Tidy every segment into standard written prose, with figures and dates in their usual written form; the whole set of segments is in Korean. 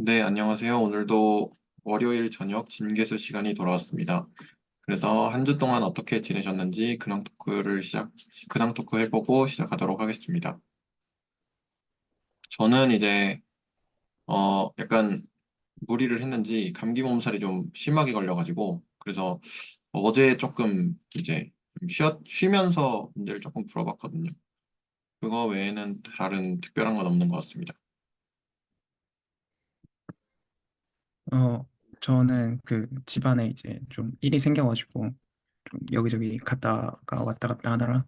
네, 안녕하세요. 오늘도 월요일 저녁 진개수 시간이 돌아왔습니다. 그래서 한 주 동안 어떻게 지내셨는지 근황 토크 해보고 시작하도록 하겠습니다. 저는 이제, 약간 무리를 했는지 감기 몸살이 좀 심하게 걸려가지고, 그래서 어제 조금 이제 쉬면서 문제를 조금 풀어봤거든요. 그거 외에는 다른 특별한 건 없는 것 같습니다. 어, 저는 그 집안에 이제 좀 일이 생겨가지고 좀 여기저기 갔다가 왔다 갔다 하느라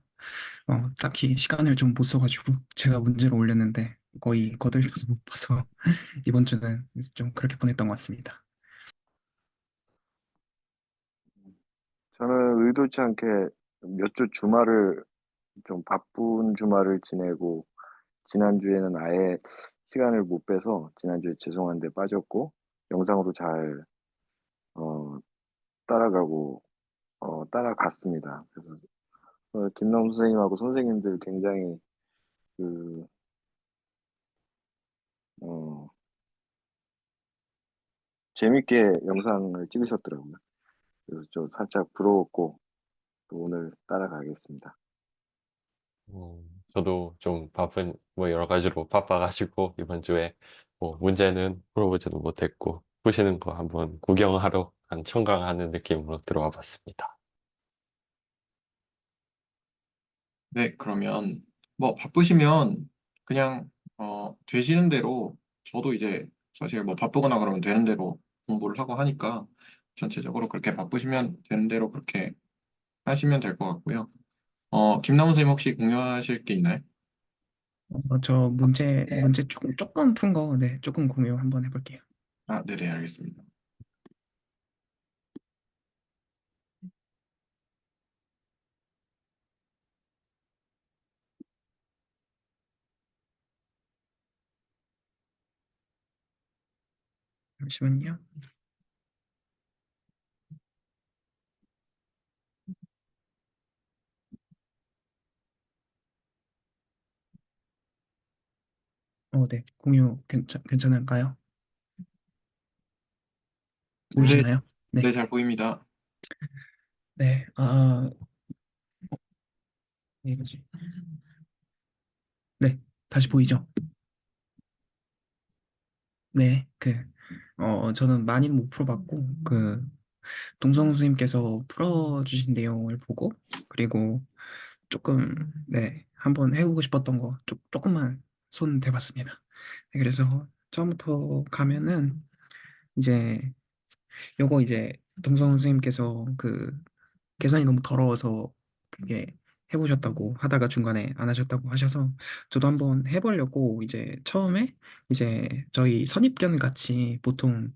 딱히 시간을 좀 못 써가지고 제가 문제를 올렸는데 거의 거들떠서 못 봐서 이번 주는 좀 그렇게 보냈던 것 같습니다. 저는 의도치 않게 몇 주 주말을 좀 바쁜 주말을 지내고 지난주에는 아예 시간을 못 빼서 지난주에 죄송한데 빠졌고 영상으로 잘 어, 따라가고 따라갔습니다. 그래서 김남수 선생님하고 선생님들 굉장히 그 어, 재밌게 영상을 찍으셨더라고요. 그래서 좀 살짝 부러웠고 또 오늘 따라가겠습니다. 저도 좀 뭐 여러 가지로 바빠가지고, 이번 주에 뭐 문제는 풀어보지도 못했고, 푸시는 거 한번 구경하러 청강하는 느낌으로 들어와 봤습니다. 네, 그러면 뭐 바쁘시면 그냥 되시는 대로 저도 이제 사실 뭐 바쁘거나 그러면 되는 대로 공부를 하고 하니까 전체적으로 그렇게 바쁘시면 되는 대로 그렇게 하시면 될 것 같고요. 김남훈 선생님 혹시 공유하실 게 있나요? 저 문제 조금 푼 거, 네, 조금 공유 한번 해볼게요. 아, 네네, 알겠습니다. 잠시만요. 네, 공유 괜찮을까요? 네, 보이시나요? 네, 네, 잘 보입니다. 네, 네, 이거지. 네, 다시 보이죠? 네, 저는 많이는 못 풀어봤고, 동성 선생님께서 풀어주신 내용을 보고, 그리고 네, 한번 해보고 싶었던 거, 조금만 손 대봤습니다. 네, 그래서 처음부터 가면은, 이제, 요거 이제, 동성 선생님께서 계산이 너무 더러워서, 그게 해보셨다고 하다가 중간에 안 하셨다고 하셔서, 저도 한번 해보려고, 이제, 처음에, 이제, 저희 선입견 같이 보통,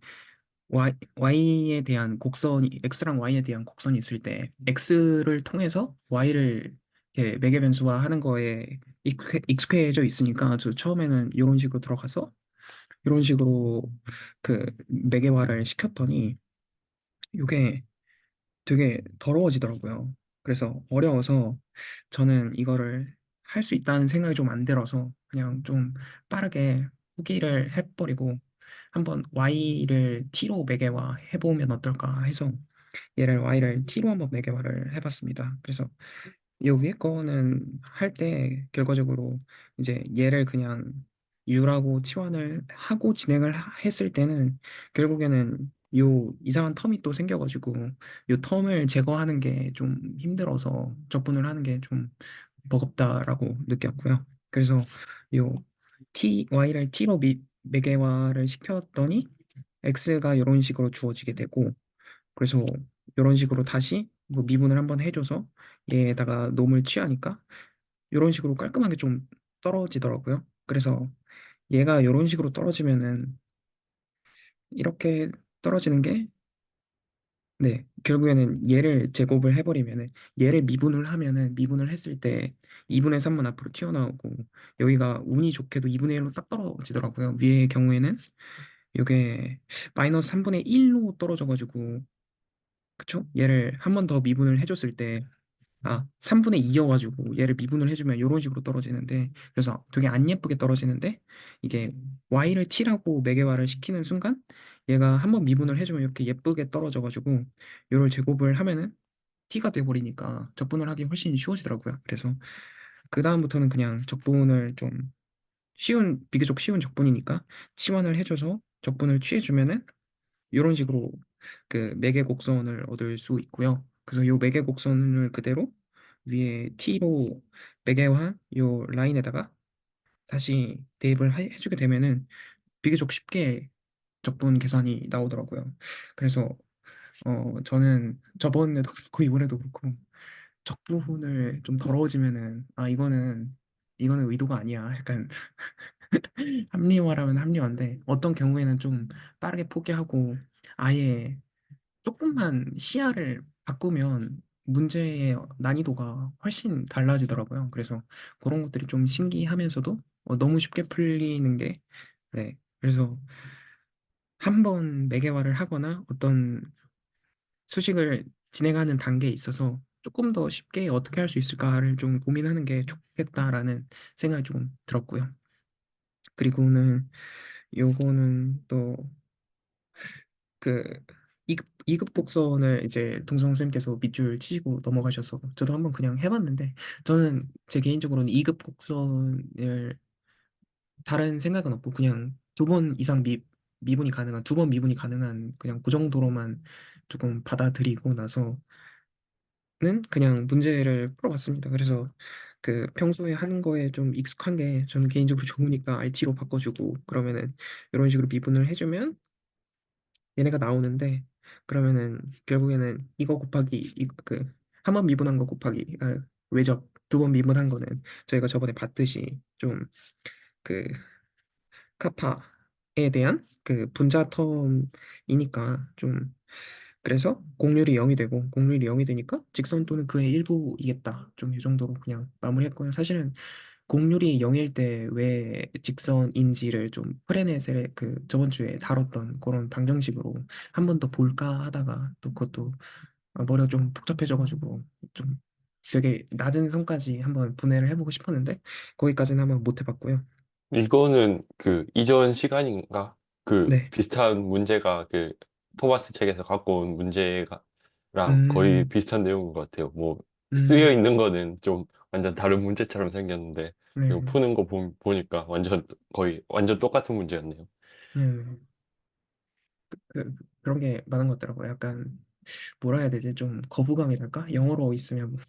Y에 대한 곡선이, X랑 Y에 대한 곡선이 있을 때, X를 통해서 Y를 이렇게 매개 변수화하는 거에 익숙해져 있으니까, 저 처음에는 이런 식으로 들어가서, 이런 식으로 매개화를 시켰더니, 이게 되게 더러워지더라고요. 그래서 어려워서, 저는 이거를 할 수 있다는 생각이 좀 안 들어서, 그냥 좀 빠르게 포기를 해버리고, 한번 Y를 T로 매개화 해보면 어떨까 해서 얘를 Y를 T로 한번 매개화를 해봤습니다. 그래서 이 위에 거는 할 때 결과적으로 이제 얘를 그냥 U라고 치환을 하고 했을 때는 결국에는 요 이상한 텀이 또 생겨가지고 요 텀을 제거하는 게 좀 힘들어서 적분을 하는 게 좀 버겁다라고 느꼈고요. 그래서 요 Y를 T로 매개화를 시켰더니 X가 이런 식으로 주어지게 되고 그래서 이런 식으로 다시 뭐 미분을 한번 해줘서 얘에다가 놈을 취하니까 이런 식으로 깔끔하게 좀 떨어지더라고요. 그래서 얘가 이런 식으로 떨어지면은 이렇게 떨어지는 게 네, 결국에는 얘를 제곱을 해버리면은 얘를 미분을 하면은 미분을 했을 때 2분의 3은 앞으로 튀어나오고 여기가 운이 좋게도 2분의 1로 딱 떨어지더라고요. 위의 경우에는 이게 마이너스 3분의 1로 떨어져가지고 그쵸? 얘를 한 번 더 미분을 해줬을 때 아, 3분의 2여가지고 얘를 미분을 해주면 이런 식으로 떨어지는데, 그래서 되게 안 예쁘게 떨어지는데, 이게 y를 t라고 매개화를 시키는 순간 얘가 한번 미분을 해주면 이렇게 예쁘게 떨어져가지고 이걸 제곱을 하면은 t가 돼버리니까 적분을 하기 훨씬 쉬워지더라고요. 그래서 그 다음부터는 그냥 적분을 좀 비교적 쉬운 적분이니까 치환을 해줘서 적분을 취해주면은 이런 식으로 그 매개 곡선을 얻을 수 있고요. 그래서 요 매개 곡선을 그대로 위에 t로 매개한 요 라인에다가 다시 대입을 해주게 되면은 비교적 쉽게 적분 계산이 나오더라고요. 그래서 저는 저번에도 그렇고 이번에도 그렇고 적분을 좀 더러워지면은 아 이거는 의도가 아니야. 약간 합리화라면 합리화인데 어떤 경우에는 좀 빠르게 포기하고 아예 조금만 시야를 바꾸면 문제의 난이도가 훨씬 달라지더라고요. 그래서 그런 것들이 좀 신기하면서도 너무 쉽게 풀리는 게, 네. 그래서 한 번 매개화를 하거나 어떤 수식을 진행하는 단계에 있어서 조금 더 쉽게 어떻게 할 수 있을까를 좀 고민하는 게 좋겠다라는 생각이 좀 들었고요. 그리고는 요거는 또 그 2급 곡선을 이제 동성 선생님께서 밑줄 치시고 넘어가셔서 저도 한번 그냥 해봤는데 저는 제 개인적으로는 2급 곡선을 다른 생각은 없고 그냥 2번 이상 미분이 가능한 2번 미분이 가능한 그냥 그 정도로만 조금 받아들이고 나서는 그냥 문제를 풀어봤습니다. 그래서 그 평소에 하는 거에 좀 익숙한 게 저는 개인적으로 좋으니까 RT로 바꿔주고 그러면은 이런 식으로 미분을 해주면 얘네가 나오는데 그러면은 결국에는 이거 곱하기 한 번 미분한 거 곱하기 외적 2번 미분한 거는 저희가 저번에 봤듯이 좀 그 카파에 대한 그 분자 텀이니까 좀 그래서 공률이 0이 되고 공률이 0이 되니까 직선 또는 그의 일부이겠다. 좀 이 정도로 그냥 마무리했고요. 사실은 공률이 0일 때 왜 직선인지를 좀 프레넷에 그 저번 주에 다뤘던 그런 방정식으로 한 번 더 볼까 하다가 또 그것도 머리가 좀 복잡해져가지고 좀 되게 낮은 선까지 한번 분해를 해보고 싶었는데 거기까지는 한번 못 해봤고요. 이거는 그 이전 시간인가? 그 네. 비슷한 문제가 그 토마스 책에서 갖고 온 문제랑 거의 음, 비슷한 내용인 것 같아요. 뭐 쓰여 음, 있는 거는 좀 완전 다른 문제처럼 생겼는데 네, 이거 푸는 거 보니까 완전 거의 완전 똑같은 문제였네요. 네, 네. 그런 게 많은 것 같더라고요. 약간 뭐라 해야 되지? 좀 거부감이랄까? 영어로 있으면 뭐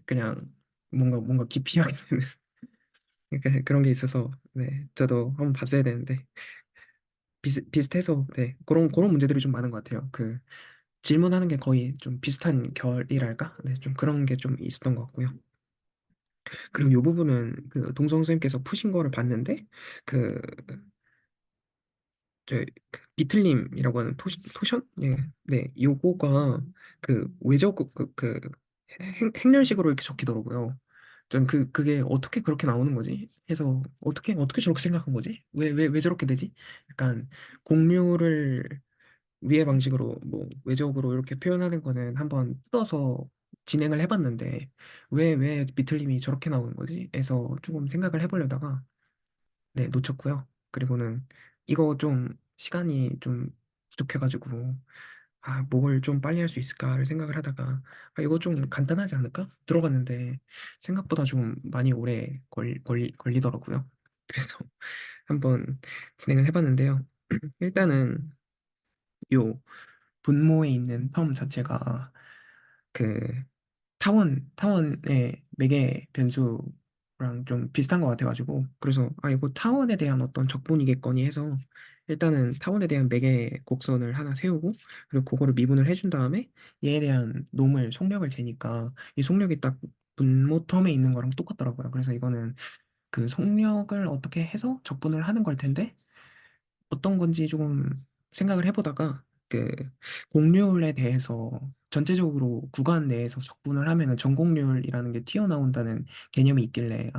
그냥 뭔가 기피하게 되는 그러니까 그런 게 있어서 네 저도 한번 봤어야 되는데 비슷해서 네 그런 문제들이 좀 많은 것 같아요. 그 질문하는 게 거의 좀 비슷한 결이랄까? 네 좀 그런 게 좀 있었던 것 같고요. 그리고 이 부분은 그 동성 선생님께서 푸신 거를 봤는데 그 그 비틀림이라고 하는 토션? 예, 네, 요거가 그 외적 행렬식으로 이렇게 적히더라고요. 전 그게 어떻게 그렇게 나오는 거지? 해서 어떻게 저렇게 생각한 거지? 왜 저렇게 되지? 약간 공률을 위의 방식으로 뭐 외적으로 이렇게 표현하는 거는 한번 뜯어서 진행을 해봤는데 왜 비틀림이 저렇게 나오는 거지? 해서 조금 생각을 해보려다가 네, 놓쳤고요. 그리고는 이거 좀 시간이 좀 부족해가지고 뭘 좀 빨리 할 수 있을까를 생각을 하다가 이거 좀 간단하지 않을까? 들어갔는데 생각보다 좀 많이 오래 걸리더라고요. 그래서 한번 진행을 해봤는데요. 일단은 요 분모에 있는 텀 자체가 그 타원의 매개 변수랑 좀 비슷한 것 같아가지고 그래서 이거 타원에 대한 어떤 적분이겠거니 해서 일단은 타원에 대한 매개 곡선을 하나 세우고 그리고 그거를 미분을 해준 다음에 얘에 대한 놈을 속력을 재니까 이 속력이 딱 분모 텀에 있는 거랑 똑같더라고요. 그래서 이거는 그 속력을 어떻게 해서 적분을 하는 걸 텐데 어떤 건지 조금 생각을 해보다가 그 공률에 대해서 전체적으로 구간 내에서 적분을 하면은 전공률이라는 게 튀어나온다는 개념이 있길래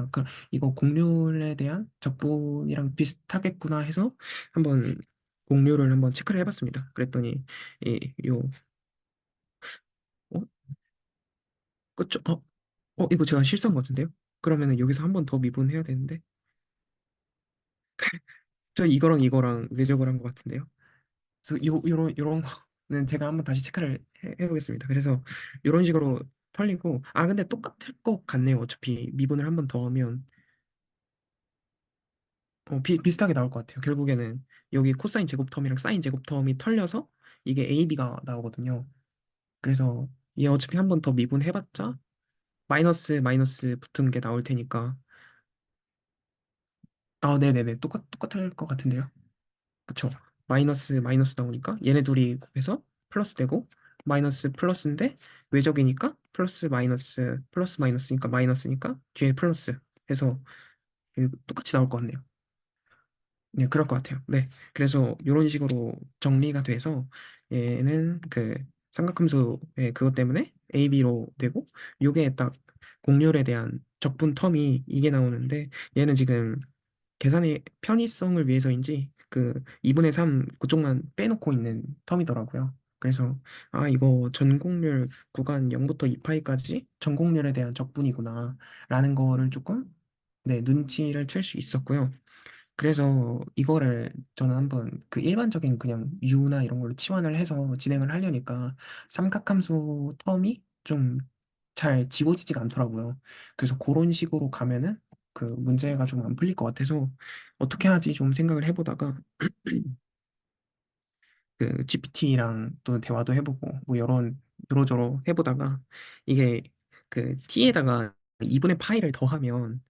이거 공률에 대한 적분이랑 비슷하겠구나 해서 한번 공률을 한번 체크를 해봤습니다. 그랬더니 이 요 어? 그쵸? 이거 제가 실수한 것 같은데요? 그러면은 여기서 한 번 더 미분해야 되는데. 저 이거랑 왜적을 한 것 같은데요? 그래서 요런 거는 제가 한번 다시 체크를 해보겠습니다. 그래서 요런 식으로 털리고, 근데 똑같을 것 같네요. 어차피 미분을 한 번 더 하면 비슷하게 나올 것 같아요. 결국에는 여기 코사인 제곱 텀이랑 사인 제곱 텀이 털려서 이게 AB가 나오거든요. 그래서 얘 어차피 한 번 더 미분해봤자 마이너스 마이너스 붙은 게 나올 테니까. 네네네. 똑같을 것 같은데요. 그쵸? 마이너스 마이너스 나오니까 얘네 둘이 곱해서 플러스 되고, 마이너스 플러스인데 외적이니까 플러스 마이너스 플러스 마이너스니까 마이너스니까 뒤에 플러스 해서 똑같이 나올 것 같네요. 네, 그럴 것 같아요. 네. 그래서 이런 식으로 정리가 돼서 얘는 그 삼각함수의 그것 때문에 AB로 되고, 요게 딱 공률에 대한 적분 텀이 이게 나오는데, 얘는 지금 계산의 편의성을 위해서인지 그 2분의 3 그쪽만 빼놓고 있는 텀이더라고요. 그래서 이거 전공률 구간 0부터 2파이까지 전공률에 대한 적분이구나 라는 거를 조금, 네, 눈치를 챌 수 있었고요. 그래서 이거를 저는 한번 그 일반적인 그냥 U나 이런 걸로 치환을 해서 진행을 하려니까 삼각함수 텀이 좀 잘 지워지지가 않더라고요. 그래서 그런 식으로 가면은 그 문제가 좀 안 풀릴 것 같아서 어떻게 하지 좀 생각을 해보다가 그 GPT랑 또 대화도 해보고 뭐 여러저러 해보다가 이게 그 T에다가 2분의 파이를 더하면,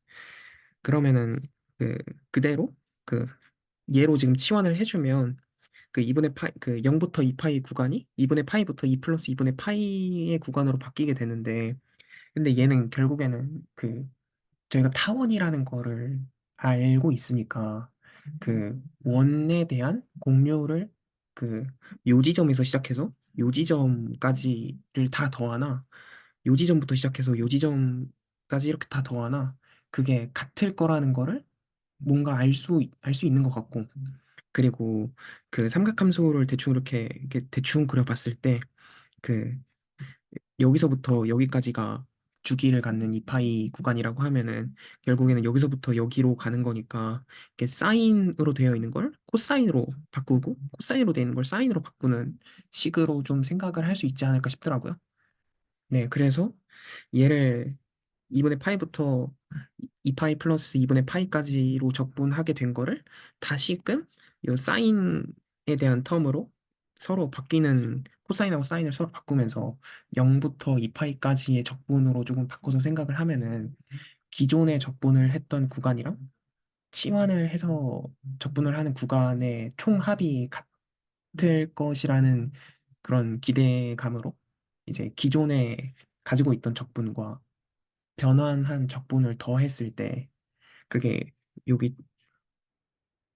그러면은 그 그대로 그 얘로 지금 치환을 해주면 그 2분의 파이 그 0부터 2파이 구간이 2분의 파이부터 2 플러스 2분의 파이의 구간으로 바뀌게 되는데, 근데 얘는 결국에는 그 저희가 타원이라는 거를 알고 있으니까 그 원에 대한 공료를 그 요지점에서 시작해서 요지점까지를 다 더하나, 요지점부터 시작해서 요지점까지 이렇게 다 더하나, 그게 같을 거라는 거를 뭔가 알 수 있는 것 같고, 그리고 그 삼각함수를 대충 이렇게 대충 그려봤을 때 그 여기서부터 여기까지가 주기를 갖는 이파이 구간이라고 하면은 결국에는 여기서부터 여기로 가는 거니까, 이게 사인으로 되어 있는 걸 코사인으로 바꾸고 코사인으로 되어 있는 걸 사인으로 바꾸는 식으로 좀 생각을 할 수 있지 않을까 싶더라고요. 네, 그래서 얘를 2분의 파이부터 2파이 플러스 2분의 파이까지로 적분하게 된 거를 다시금 이 사인에 대한 텀으로 서로 바뀌는, 코사인하고 사인을 서로 바꾸면서 0부터 2파이까지의 적분으로 조금 바꿔서 생각을 하면은 기존에 적분을 했던 구간이랑 치환을 해서 적분을 하는 구간의 총합이 같을 것이라는 그런 기대감으로 이제 기존에 가지고 있던 적분과 변환한 적분을 더했을 때, 그게 여기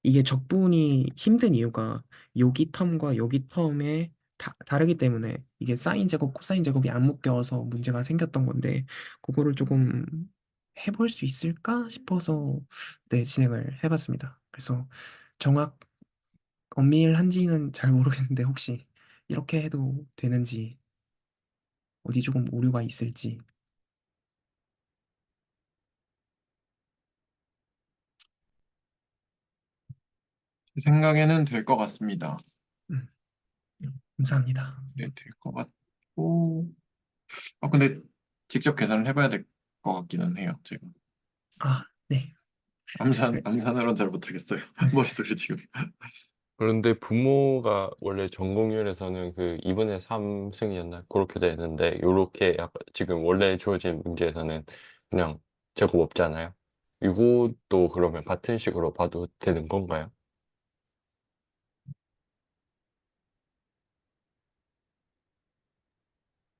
이게 적분이 힘든 이유가 여기 텀과 여기 텀에 다르기 때문에 이게 사인 제곱, 코사인 제곱이 안 묶여서 문제가 생겼던 건데, 그거를 조금 해볼 수 있을까 싶어서 네, 진행을 해봤습니다. 그래서 정확 엄밀한지는 잘 모르겠는데 혹시 이렇게 해도 되는지, 어디 조금 오류가 있을지. 제 생각에는 될 것 같습니다. 음, 감사합니다. 네, 될 것 같고, 근데 직접 계산을 해봐야 될 것 같기는 해요, 제가. 네. 암산으로는 잘 못하겠어요. 네. 머릿속에 지금. 그런데 부모가 원래 전공률에서는 그 2분의 3승이었나? 그렇게 돼 있는데, 요렇게 약간 지금 원래 주어진 문제에서는 그냥 제곱 없잖아요. 이것도 그러면 같은 식으로 봐도 되는 건가요?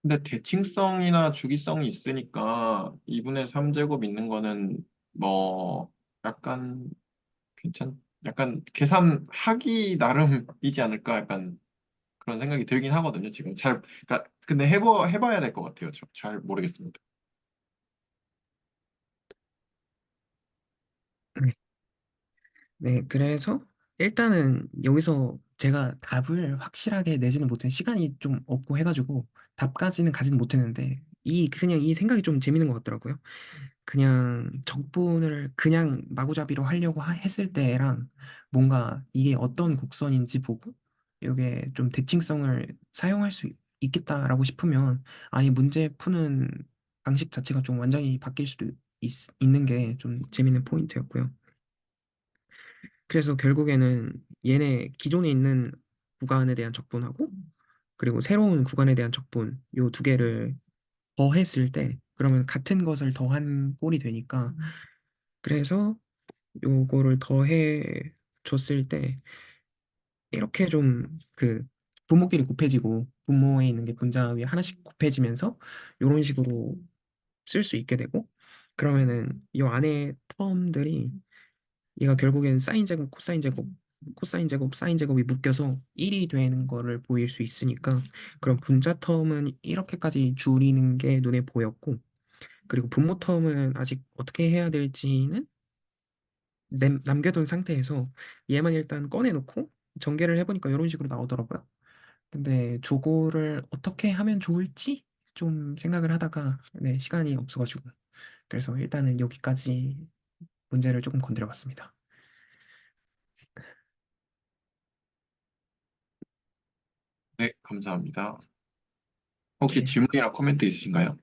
근데 대칭성이나 주기성이 있으니까 2분의 3제곱 있는 거는 뭐 약간 약간 계산하기 나름이지 않을까 약간 그런 생각이 들긴 하거든요. 지금 그러니까 근데 해봐야 될 것 같아요. 잘 모르겠습니다. 네. 네, 그래서 일단은 여기서 제가 답을 확실하게 내지는 못해, 시간이 좀 없고 해가지고 답까지는 가지는 못했는데 그냥 이 생각이 좀 재밌는 것 같더라고요. 그냥 적분을 그냥 마구잡이로 하려고 했을 때랑 뭔가 이게 어떤 곡선인지 보고 이게 좀 대칭성을 사용할 수 있겠다라고 싶으면 아예 문제 푸는 방식 자체가 좀 완전히 바뀔 수도 있는 게 좀 재밌는 포인트였고요. 그래서 결국에는 얘네 기존에 있는 구간에 대한 적분하고 그리고 새로운 구간에 대한 적분 요 두 개를 더했을 때 그러면 같은 것을 더한 꼴이 되니까 그래서 요거를 더해 줬을 때 이렇게 좀 그 분모끼리 곱해지고 분모에 있는 게 분자 위에 하나씩 곱해지면서 요런 식으로 쓸 수 있게 되고 그러면은 이 안에 텀들이 얘가 결국엔 사인 제곱, 코사인 제곱, 코사인 제곱, 사인 제곱이 묶여서 1이 되는 거를 보일 수 있으니까 그럼 분자 텀은 이렇게까지 줄이는 게 눈에 보였고 그리고 분모 텀은 아직 어떻게 해야 될지는 남겨둔 상태에서 얘만 일단 꺼내놓고 전개를 해보니까 이런 식으로 나오더라고요. 근데 저거를 어떻게 하면 좋을지 좀 생각을 하다가 네, 시간이 없어가지고 그래서 일단은 여기까지 문제를 조금 건드려 봤습니다. 네, 감사합니다. 혹시 네. 질문이나 코멘트 있으신가요?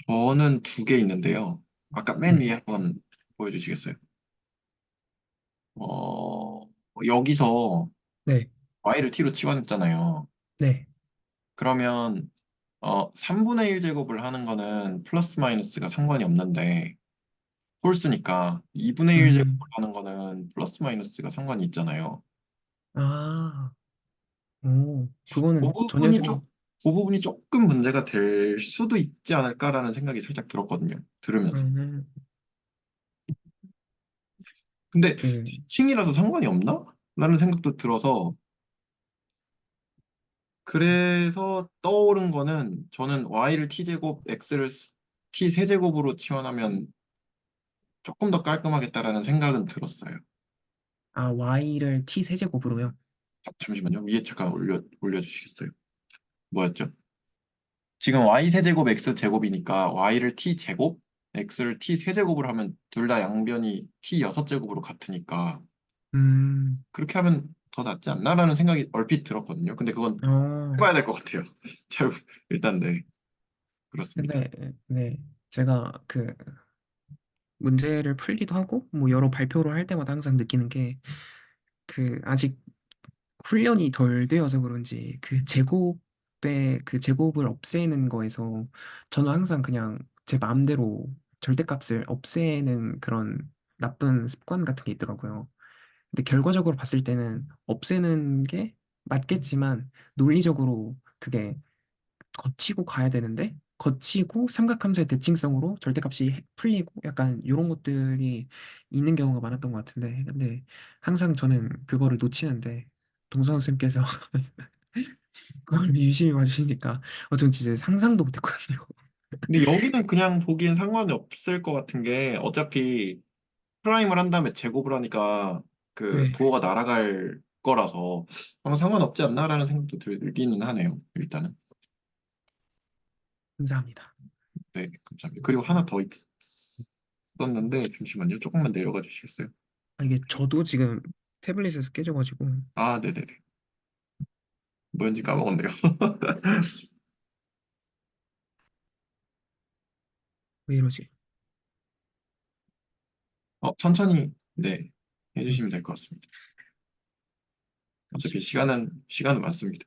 저는 두 개 있는데요. 아까 맨 위에 한번 보여주시겠어요? 여기서 네. y를 t로 치환했잖아요. 네. 그러면 3분의 1 제곱을 하는 거는 플러스 마이너스가 상관이 없는데 홀수니까 2분의 1 제곱을 음. 하는 거는 플러스 마이너스가 상관이 있잖아요. 아. 오. 그 그거는 전혀 부분이 좀, 그 부분이 조금 문제가 될 수도 있지 않을까라는 생각이 살짝 들었거든요. 들으면서. 음, 근데 그, 칭이라서 상관이 없나? 라는 생각도 들어서 그래서 떠오른 거는 저는 y를 t제곱, x를 t 세제곱으로 치환하면 조금 더 깔끔하겠다라는 생각은 들었어요. y를 t 세제곱으로요. 잠시만요. 위에 잠깐 올려주시겠어요? 뭐였죠? 지금 y 세제곱 x 제곱이니까 y를 t 제곱, x를 t 세제곱을 하면 둘 다 양변이 t 여섯 제곱으로 같으니까 음, 그렇게 하면 더 낫지 않나라는 생각이 얼핏 들었거든요. 근데 그건 어, 해봐야 될 것 같아요. 잘 일단 네, 그렇습니다. 근데, 네. 제가 문제를 풀기도 하고, 뭐, 여러 발표를 할 때마다 항상 느끼는 게, 아직 훈련이 덜 되어서 그런지, 제곱을 없애는 거에서, 저는 항상 그냥 제 마음대로 절대값을 없애는 그런 나쁜 습관 같은 게 있더라고요. 근데 결과적으로 봤을 때는 없애는 게 맞겠지만 논리적으로 그게 거치고 가야 되는데 거치고 삼각함수의 대칭성으로 절대값이 풀리고 약간 이런 것들이 있는 경우가 많았던 것 같은데 근데 항상 저는 그거를 놓치는데 동선 선생님께서 그걸 유심히 봐주시니까 전 진짜 상상도 못했거든요. 근데 여기는 그냥 보기엔 상관이 없을 것 같은 게 어차피 프라임을 한 다음에 제곱을 하니까 그 네, 부호가 날아갈 거라서 아마 상관없지 않나라는 생각도 들기는 하네요. 일단은. 감사합니다. 네, 감사합니다. 그리고 하나 더 있었는데 잠시만요. 조금만 내려가 주시겠어요? 이게 저도 지금 태블릿에서 깨져가지고 아, 네네네. 뭐였는지 까먹었네요. 왜 이러지? 천천히 네 네, 해주시면 될 것 같습니다. 어차피 잠시만요. 시간은 많습니다.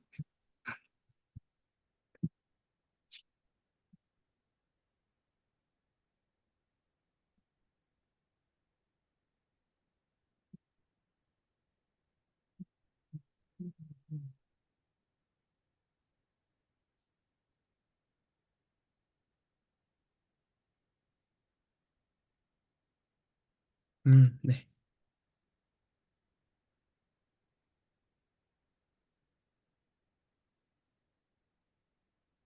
네.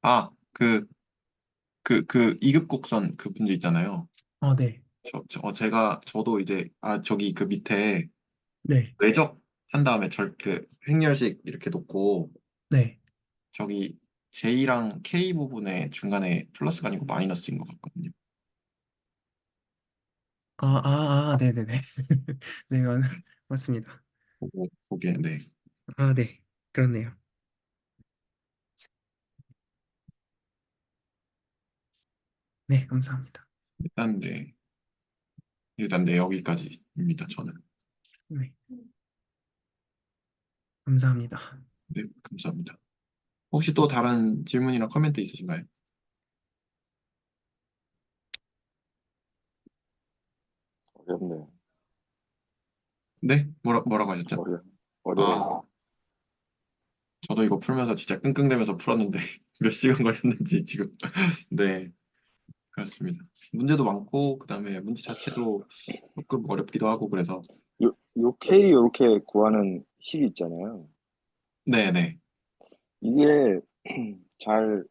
아, 그 2급 곡선 그 문제 있잖아요. 네. 저도 이제 저기 그 밑에 네. 외적 한 다음에 그 행렬식 이렇게 놓고 네. 저기 J랑 K 부분에 중간에 플러스가 아니고 마이너스인 것 같거든요. 네네네. 네, 맞습니다. 보기에, 네. 네. 그렇네요. 네, 감사합니다. 일단, 네. 일단, 네, 여기까지입니다, 저는. 네, 감사합니다. 네, 감사합니다. 혹시 또 다른 질문이나 코멘트 있으신가요? 어렵네. 네? 뭐라고 하셨죠? 어려, 아, 어려워. 저도 이거 풀면서 진짜 끙끙대면서 풀었는데 몇 시간 걸렸는지 지금. 네, 그렇습니다. 문제도 많고, 그다음에 문제 자체도 조금 어렵기도 하고, 그래서. 요 K 요렇게 구하는 식이 있잖아요. 네네. 이게 잘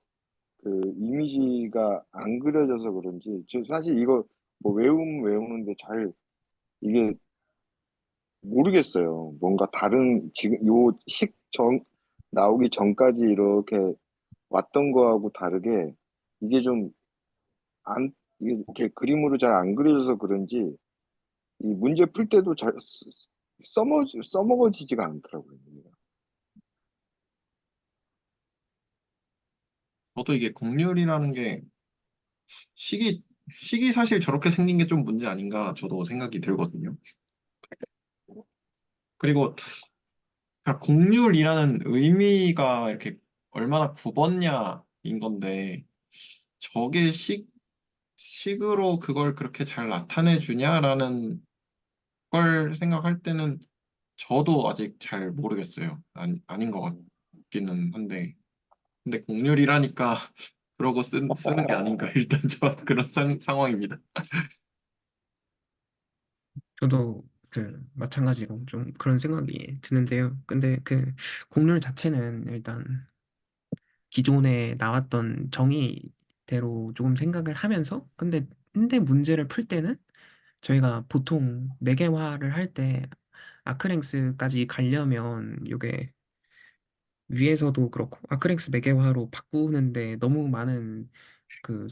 그 이미지가 안 그려져서 그런지, 저 사실 이거 뭐 외우는데 잘 이게 모르겠어요. 뭔가 다른 지금 요 식 나오기 전까지 이렇게 왔던 거하고 다르게 이게 좀 안, 이게 이렇게 그림으로 잘 안 그려져서 그런지 이 문제 풀 때도 잘 써먹어지지가 않더라고요. 저도 이게 곡률이라는 게 식이, 식이 사실 저렇게 생긴 게 좀 문제 아닌가 저도 생각이 들거든요. 그리고 그냥 곡률이라는 의미가 이렇게 얼마나 굽었냐인 건데, 저게 식으로 그걸 그렇게 잘 나타내 주냐라는 걸 생각할 때는 저도 아직 잘 모르겠어요. 아닌 것 같기는 한데. 근데 곡률이라니까 그러고 쓰는 게 아닌가. 일단 저 그런 상황입니다. 저도 마찬가지로 좀 그런 생각이 드는데요. 근데 곡률 자체는 일단 기존에 나왔던 정의대로 조금 생각을 하면서, 근데 문제를 풀 때는 저희가 보통 매개화를 할 때 아크랭스까지 가려면 이게 위에서도 그렇고 아크랭스 매개화로 바꾸는데 너무 많은 그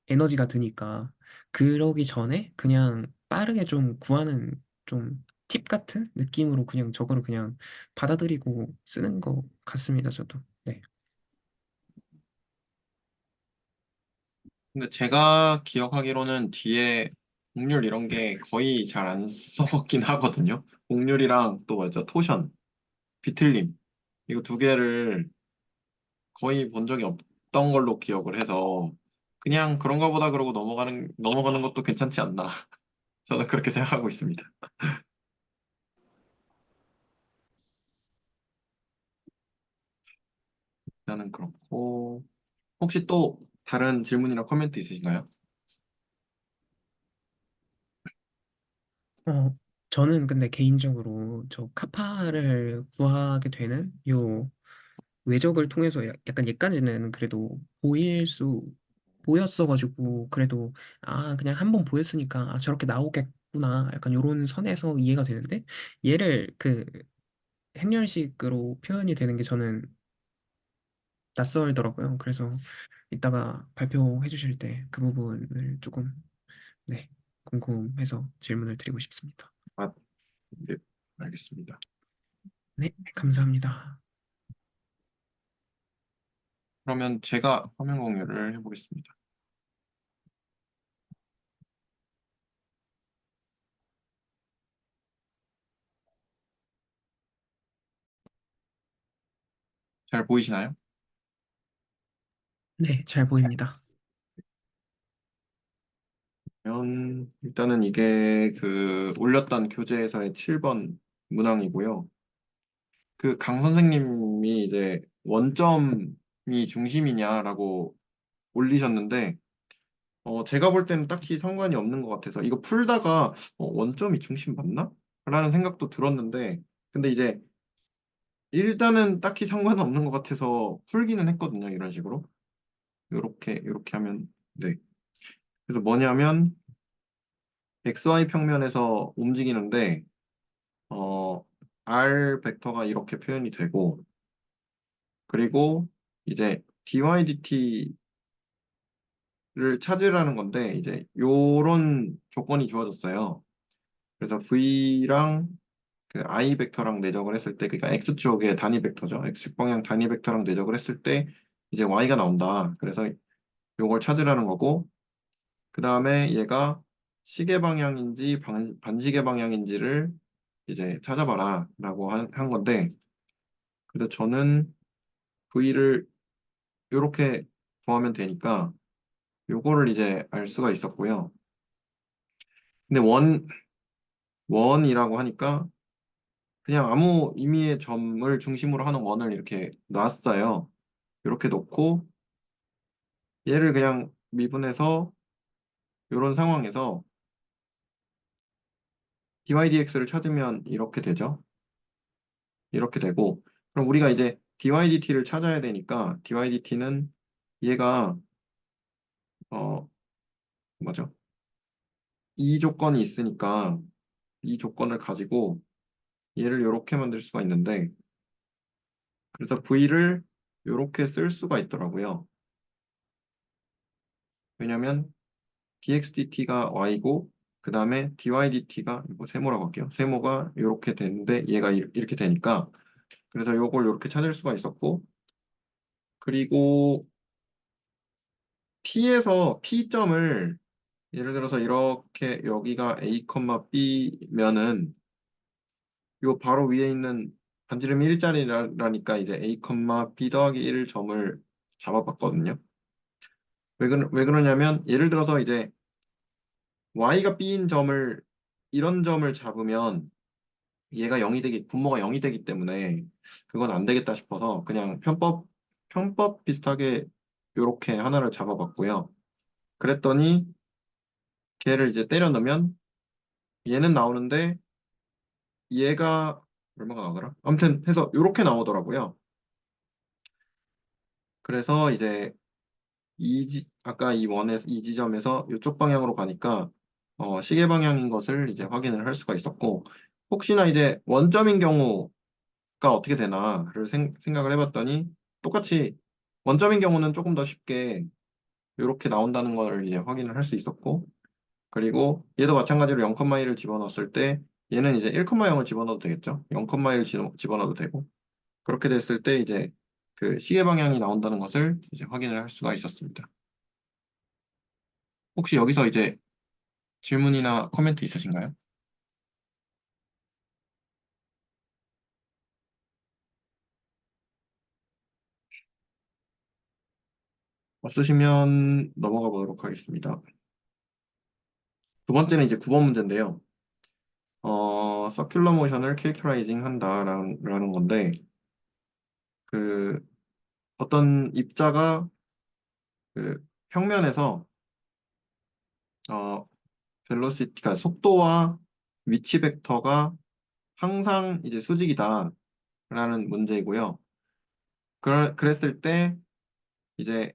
에너지가 드니까, 그러기 전에 그냥 빠르게 좀 구하는 좀 팁 같은 느낌으로 그냥 저거를 그냥 받아들이고 쓰는 것 같습니다, 저도. 네. 근데 제가 기억하기로는 뒤에 곡률 이런 게 거의 잘 안 써먹긴 하거든요. 곡률이랑 또 뭐죠? 토션, 비틀림. 이거 두 개를 거의 본 적이 없던 걸로 기억을 해서 그냥 그런가 보다 그러고 넘어가는 것도 괜찮지 않나. 저는 그렇게 생각하고 있습니다. 나는 그렇고, 혹시 또 다른 질문이나 코멘트 있으신가요? 어, 저는 근데 개인적으로 저 카파를 구하게 되는 요 외적을 통해서 약간 예까지는 그래도 보였어가지고, 그래도 그냥 한 번 보였으니까 저렇게 나오겠구나, 약간 요런 선에서 이해가 되는데, 얘를 행렬식으로 표현이 되는 게 저는 낯설더라고요. 그래서 이따가 발표해 주실 때 그 부분을 조금, 네, 궁금해서 질문을 드리고 싶습니다. 아, 네, 알겠습니다. 네, 감사합니다. 그러면 제가 화면 공유를 해보겠습니다. 잘 보이시나요? 네, 잘 보입니다. 일단은 이게 그 올렸던 교재에서의 7번 문항이고요. 그 강 선생님이 이제 원점이 중심이냐라고 올리셨는데, 제가 볼 때는 딱히 상관이 없는 것 같아서 이거 풀다가 원점이 중심 맞나? 라는 생각도 들었는데, 근데 이제 일단은 딱히 상관은 없는 것 같아서 풀기는 했거든요. 이런 식으로. 요렇게 하면, 네. 그래서 뭐냐면, XY 평면에서 움직이는데, 어, R 벡터가 이렇게 표현이 되고, 그리고 이제 dydt를 찾으라는 건데 이제 요런 조건이 주어졌어요. 그래서 v랑 그 i 벡터랑 내적을 했을 때, 그러니까 x축의 단위 벡터죠. x축 방향 단위 벡터랑 내적을 했을 때 이제 y가 나온다. 그래서 요걸 찾으라는 거고, 그 다음에 얘가 시계 방향인지 반시계 방향인지를 이제 찾아봐라 라고 한 건데, 그래서 저는 v를 이렇게 구하면 되니까 요거를 이제 알 수가 있었고요. 근데 원이라고 하니까 그냥 아무 의미의 점을 중심으로 하는 원을 이렇게 놨어요. 이렇게 놓고 얘를 그냥 미분해서 이런 상황에서 dydx를 찾으면 이렇게 되죠. 이렇게 되고, 그럼 우리가 이제 dydt를 찾아야 되니까 dydt는 얘가 뭐죠? 이 조건이 있으니까 이 조건을 가지고 얘를 이렇게 만들 수가 있는데, 그래서 v를 이렇게 쓸 수가 있더라고요. 왜냐면 dx/dt가 y고, 그 다음에 dy/dt가 뭐 세모라고 할게요. 세모가 이렇게 되는데 얘가 이렇게 되니까, 그래서 요걸 이렇게 찾을 수가 있었고, 그리고 P에서 P점을 예를 들어서 이렇게 여기가 A, B면은 요 바로 위에 있는 반지름이 1짜리라니까 이제 A, B 더하기 1 점을 잡아봤거든요. 왜 그러냐면 예를 들어서 이제 Y가 B인 점을 이런 점을 잡으면 얘가 0이 분모가 0이 되기 때문에 그건 안 되겠다 싶어서 그냥 편법 비슷하게 요렇게 하나를 잡아봤고요. 그랬더니 걔를 이제 때려 넣으면 얘는 나오는데 얘가 얼마가 나오더라? 아무튼 해서 요렇게 나오더라고요. 그래서 이제 아까 이 원에서 이 지점에서 이쪽 방향으로 가니까 시계 방향인 것을 이제 확인을 할 수가 있었고, 혹시나 이제 원점인 경우가 어떻게 되나를 생각을 해봤더니 똑같이 원점인 경우는 조금 더 쉽게 이렇게 나온다는 걸 이제 확인을 할 수 있었고, 그리고 얘도 마찬가지로 0,1을 집어넣었을 때 얘는 이제 1,0을 집어넣어도 되겠죠. 0,1을 집어넣어도 되고, 그렇게 됐을 때 이제 그 시계 방향이 나온다는 것을 이제 확인을 할 수가 있었습니다. 혹시 여기서 이제 질문이나 코멘트 있으신가요? 없으시면 넘어가 보도록 하겠습니다. 두 번째는 이제 9번 문제인데요. 서큘러 모션을 캘큘레이징 한다라는 건데, 그 어떤 입자가 그 평면에서 어, 벨로시티가 속도와 위치 벡터가 항상 이제 수직이다라는 문제이고요. 그랬을 때 이제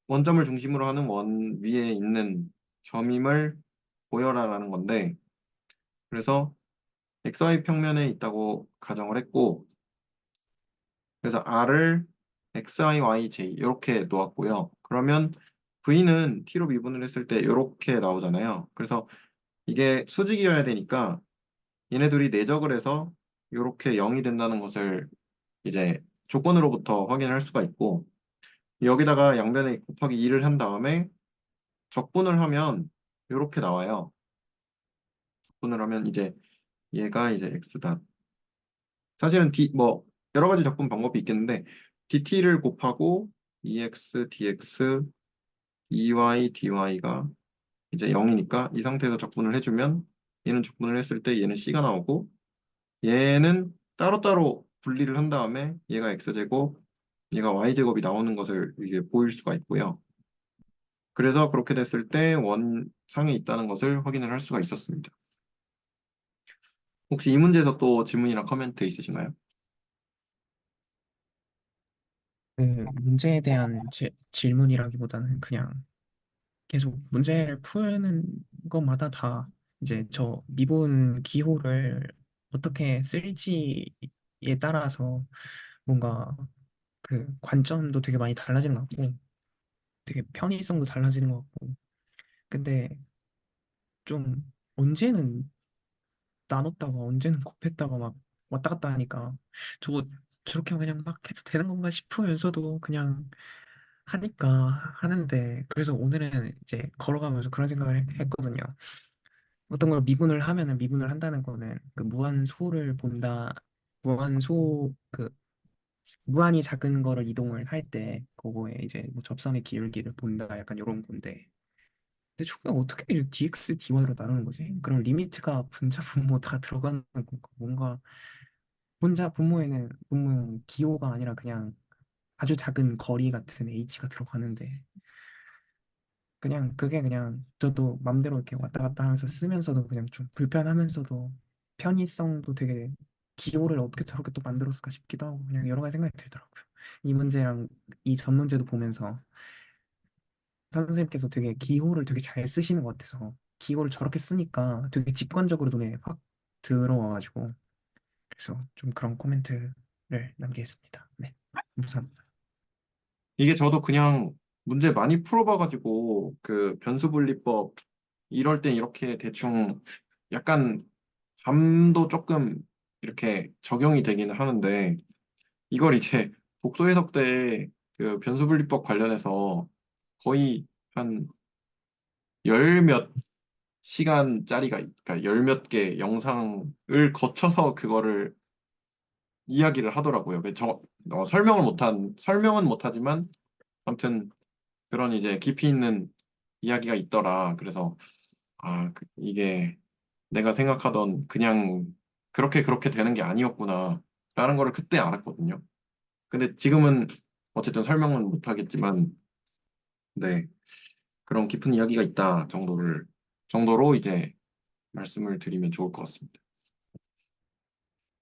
원점을 중심으로 하는 원 위에 있는 점임을 보여라라는 건데, 그래서 XY 평면에 있다고 가정을 했고, 그래서 R을 X, I, Y, J 이렇게 놓았고요. 그러면 V는 T로 미분을 했을 때 이렇게 나오잖아요. 그래서 이게 수직이어야 되니까 얘네들이 내적을 해서 이렇게 0이 된다는 것을 이제 조건으로부터 확인할 수가 있고, 여기다가 양변에 곱하기 2를 한 다음에 적분을 하면 이렇게 나와요. 적분을 하면 이제 얘가 이제 x다. 사실은 뭐 여러 가지 적분 방법이 있겠는데 dt를 곱하고 ex, dx, ey, dy가 이제 0이니까 이 상태에서 적분을 해주면 얘는 적분을 했을 때 얘는 c가 나오고, 얘는 따로따로 분리를 한 다음에 얘가 x제곱, 얘가 y제곱이 나오는 것을 이게 보일 수가 있고요. 그래서 그렇게 됐을 때 원상에 있다는 것을 확인을 할 수가 있었습니다. 혹시 이 문제에서 또 질문이나 코멘트 있으신가요? 그 문제에 대한 질문이라기보다는 그냥 계속 문제를 푸는 것마다 다 이제 저 미분 기호를 어떻게 쓸지에 따라서 뭔가 그 관점도 되게 많이 달라지는 것 같고 되게 편의성도 달라지는 것 같고 근데 좀 언제는 나눴다가 언제는 곱했다가 막 왔다 갔다 하니까 저거 저렇게 그냥 막 해도 되는 건가 싶으면서도 그냥 하니까 하는데 그래서 오늘은 이제 걸어가면서 그런 생각을 했거든요. 어떤 걸 미분을 하면은 미분을 한다는 거는 그 무한소를 본다 무한소 그 무한히 작은 거를 이동을 할 때 그거에 이제 뭐 접선의 기울기를 본다 약간 이런 건데 근데 저게 어떻게 이렇게 dx, dy로 나누는 거지? 그럼 리미트가 분자 분모 다 들어가는 건가? 뭔가 분자 분모는 기호가 아니라 그냥 아주 작은 거리 같은 h가 들어가는데 그냥 그게 그냥 저도 맘대로 이렇게 왔다 갔다 하면서 쓰면서도 그냥 좀 불편하면서도 편의성도 되게 기호를 어떻게 저렇게 또 만들었을까 싶기도 하고 그냥 여러 가지 생각이 들더라고요. 이 문제랑 이 전 문제도 보면서 선생님께서 되게 기호를 되게 잘 쓰시는 것 같아서 기호를 저렇게 쓰니까 되게 직관적으로 눈에 확 들어와가지고 그래서 좀 그런 코멘트를 남기겠습니다. 네, 감사합니다. 이게 저도 그냥 문제 많이 풀어봐가지고 그 변수분리법 이럴 땐 이렇게 대충 약간 감도 조금 이렇게 적용이 되기는 하는데 이걸 이제 복수 해석 때 그 변수분리법 관련해서 거의 한 열 몇 시간짜리가 그러니까 열 몇 개 영상을 거쳐서 그거를 이야기를 하더라고요. 설명은 못하지만 아무튼 그런 이제 깊이 있는 이야기가 있더라. 그래서 이게 내가 생각하던 그냥 그렇게 되는 게 아니었구나 라는 거를 그때 알았거든요. 근데 지금은 어쨌든 설명은 못하겠지만 네, 그런 깊은 이야기가 있다 정도로 이제 말씀을 드리면 좋을 것 같습니다.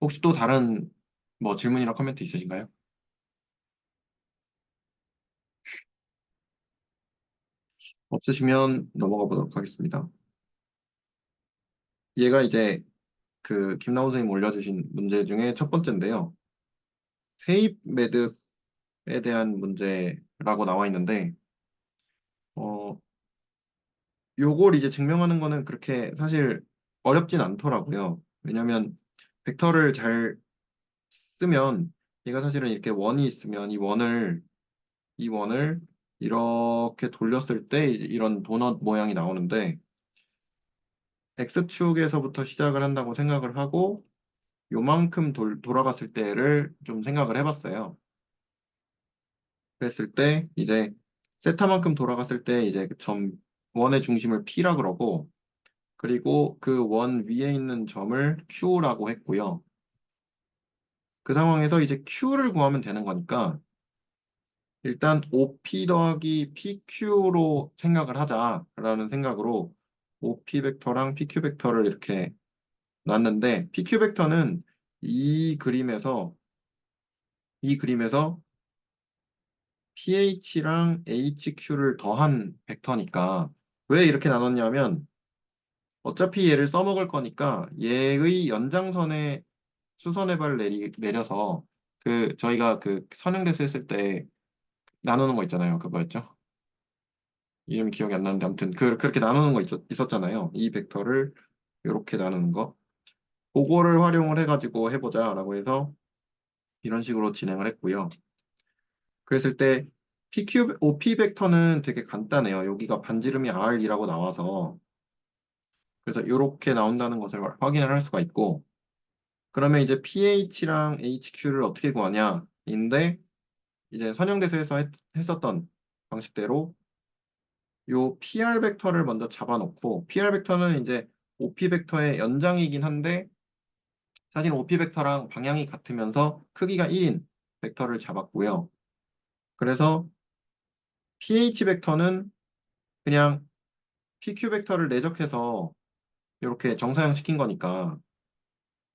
혹시 또 다른 뭐 질문이나 코멘트 있으신가요? 없으시면 넘어가 보도록 하겠습니다. 얘가 이제 그 김나온 선생님 올려주신 문제 중에 첫 번째인데요. 세입 매듭에 대한 문제라고 나와 있는데, 어, 요걸 이제 증명하는 거는 그렇게 사실 어렵진 않더라고요. 왜냐면 벡터를 잘 쓰면 얘가 사실은 이렇게 원이 있으면 이 원을 이렇게 돌렸을 때 이제 이런 도넛 모양이 나오는데 X축에서부터 시작을 한다고 생각을 하고 요만큼 돌아갔을 때를 좀 생각을 해봤어요. 그랬을 때 이제 세타만큼 돌아갔을 때 이제 점 원의 중심을 P라 그러고 그리고 그 원 위에 있는 점을 Q라고 했고요. 그 상황에서 이제 Q를 구하면 되는 거니까 일단 OP 더하기 PQ로 생각을 하자라는 생각으로 OP 벡터랑 PQ 벡터를 이렇게 놨는데 PQ 벡터는 이 그림에서 이 그림에서 PH랑 HQ를 더한 벡터니까 왜 이렇게 나눴냐면 어차피 얘를 써먹을 거니까 얘의 연장선에 수선의 발을 내려서 그 저희가 그 선형대수 했을 때 나누는 거 있잖아요. 그 뭐였죠? 이름이 기억이 안 나는데 아무튼 그렇게 나누는 거 있었잖아요. 이 벡터를 이렇게 나누는 거. 그거를 활용을 해가지고 해보자라고 해서 이런 식으로 진행을 했고요. 그랬을 때 OP 벡터는 되게 간단해요. 여기가 반지름이 R이라고 나와서 그래서 이렇게 나온다는 것을 확인을 할 수가 있고 그러면 이제 pH랑 HQ를 어떻게 구하냐 인데 이제 선형대수에서 했었던 방식대로 요 PR 벡터를 먼저 잡아놓고 PR 벡터는 이제 OP 벡터의 연장이긴 한데 사실 OP 벡터랑 방향이 같으면서 크기가 1인 벡터를 잡았고요. 그래서 pH 벡터는 그냥 PQ 벡터를 내적해서 이렇게 정사형 시킨 거니까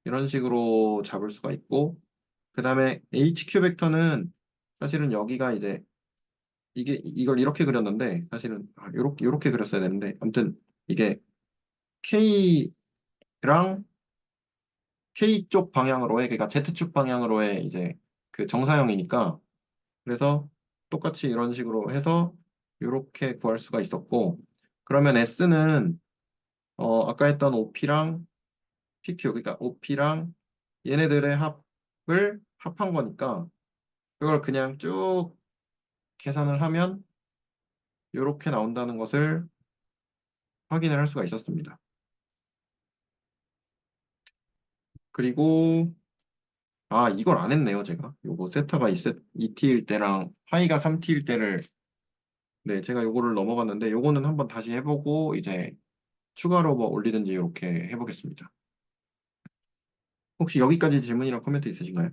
이런 식으로 잡을 수가 있고 그 다음에 HQ 벡터는 사실은 여기가 이제 이걸 이렇게 그렸는데 사실은 이렇게 그렸어야 되는데 아무튼 이게 K랑 K 쪽 방향으로의 그러니까 Z축 방향으로의 이제 그 정사형이니까 그래서 똑같이 이런 식으로 해서 이렇게 구할 수가 있었고, 그러면 S는 아까 했던 OP랑 PQ, 그러니까 OP랑 얘네들의 합을 합한 거니까 그걸 그냥 쭉 계산을 하면 이렇게 나온다는 것을 확인을 할 수가 있었습니다. 그리고 이걸 안 했네요, 제가. 요거 세타가 2t일 때랑 파이가 3t일 때를, 네, 제가 요거를 넘어갔는데 요거는 한번 다시 해보고 이제 추가로 뭐 올리든지 이렇게 해보겠습니다. 혹시 여기까지 질문이랑 코멘트 있으신가요?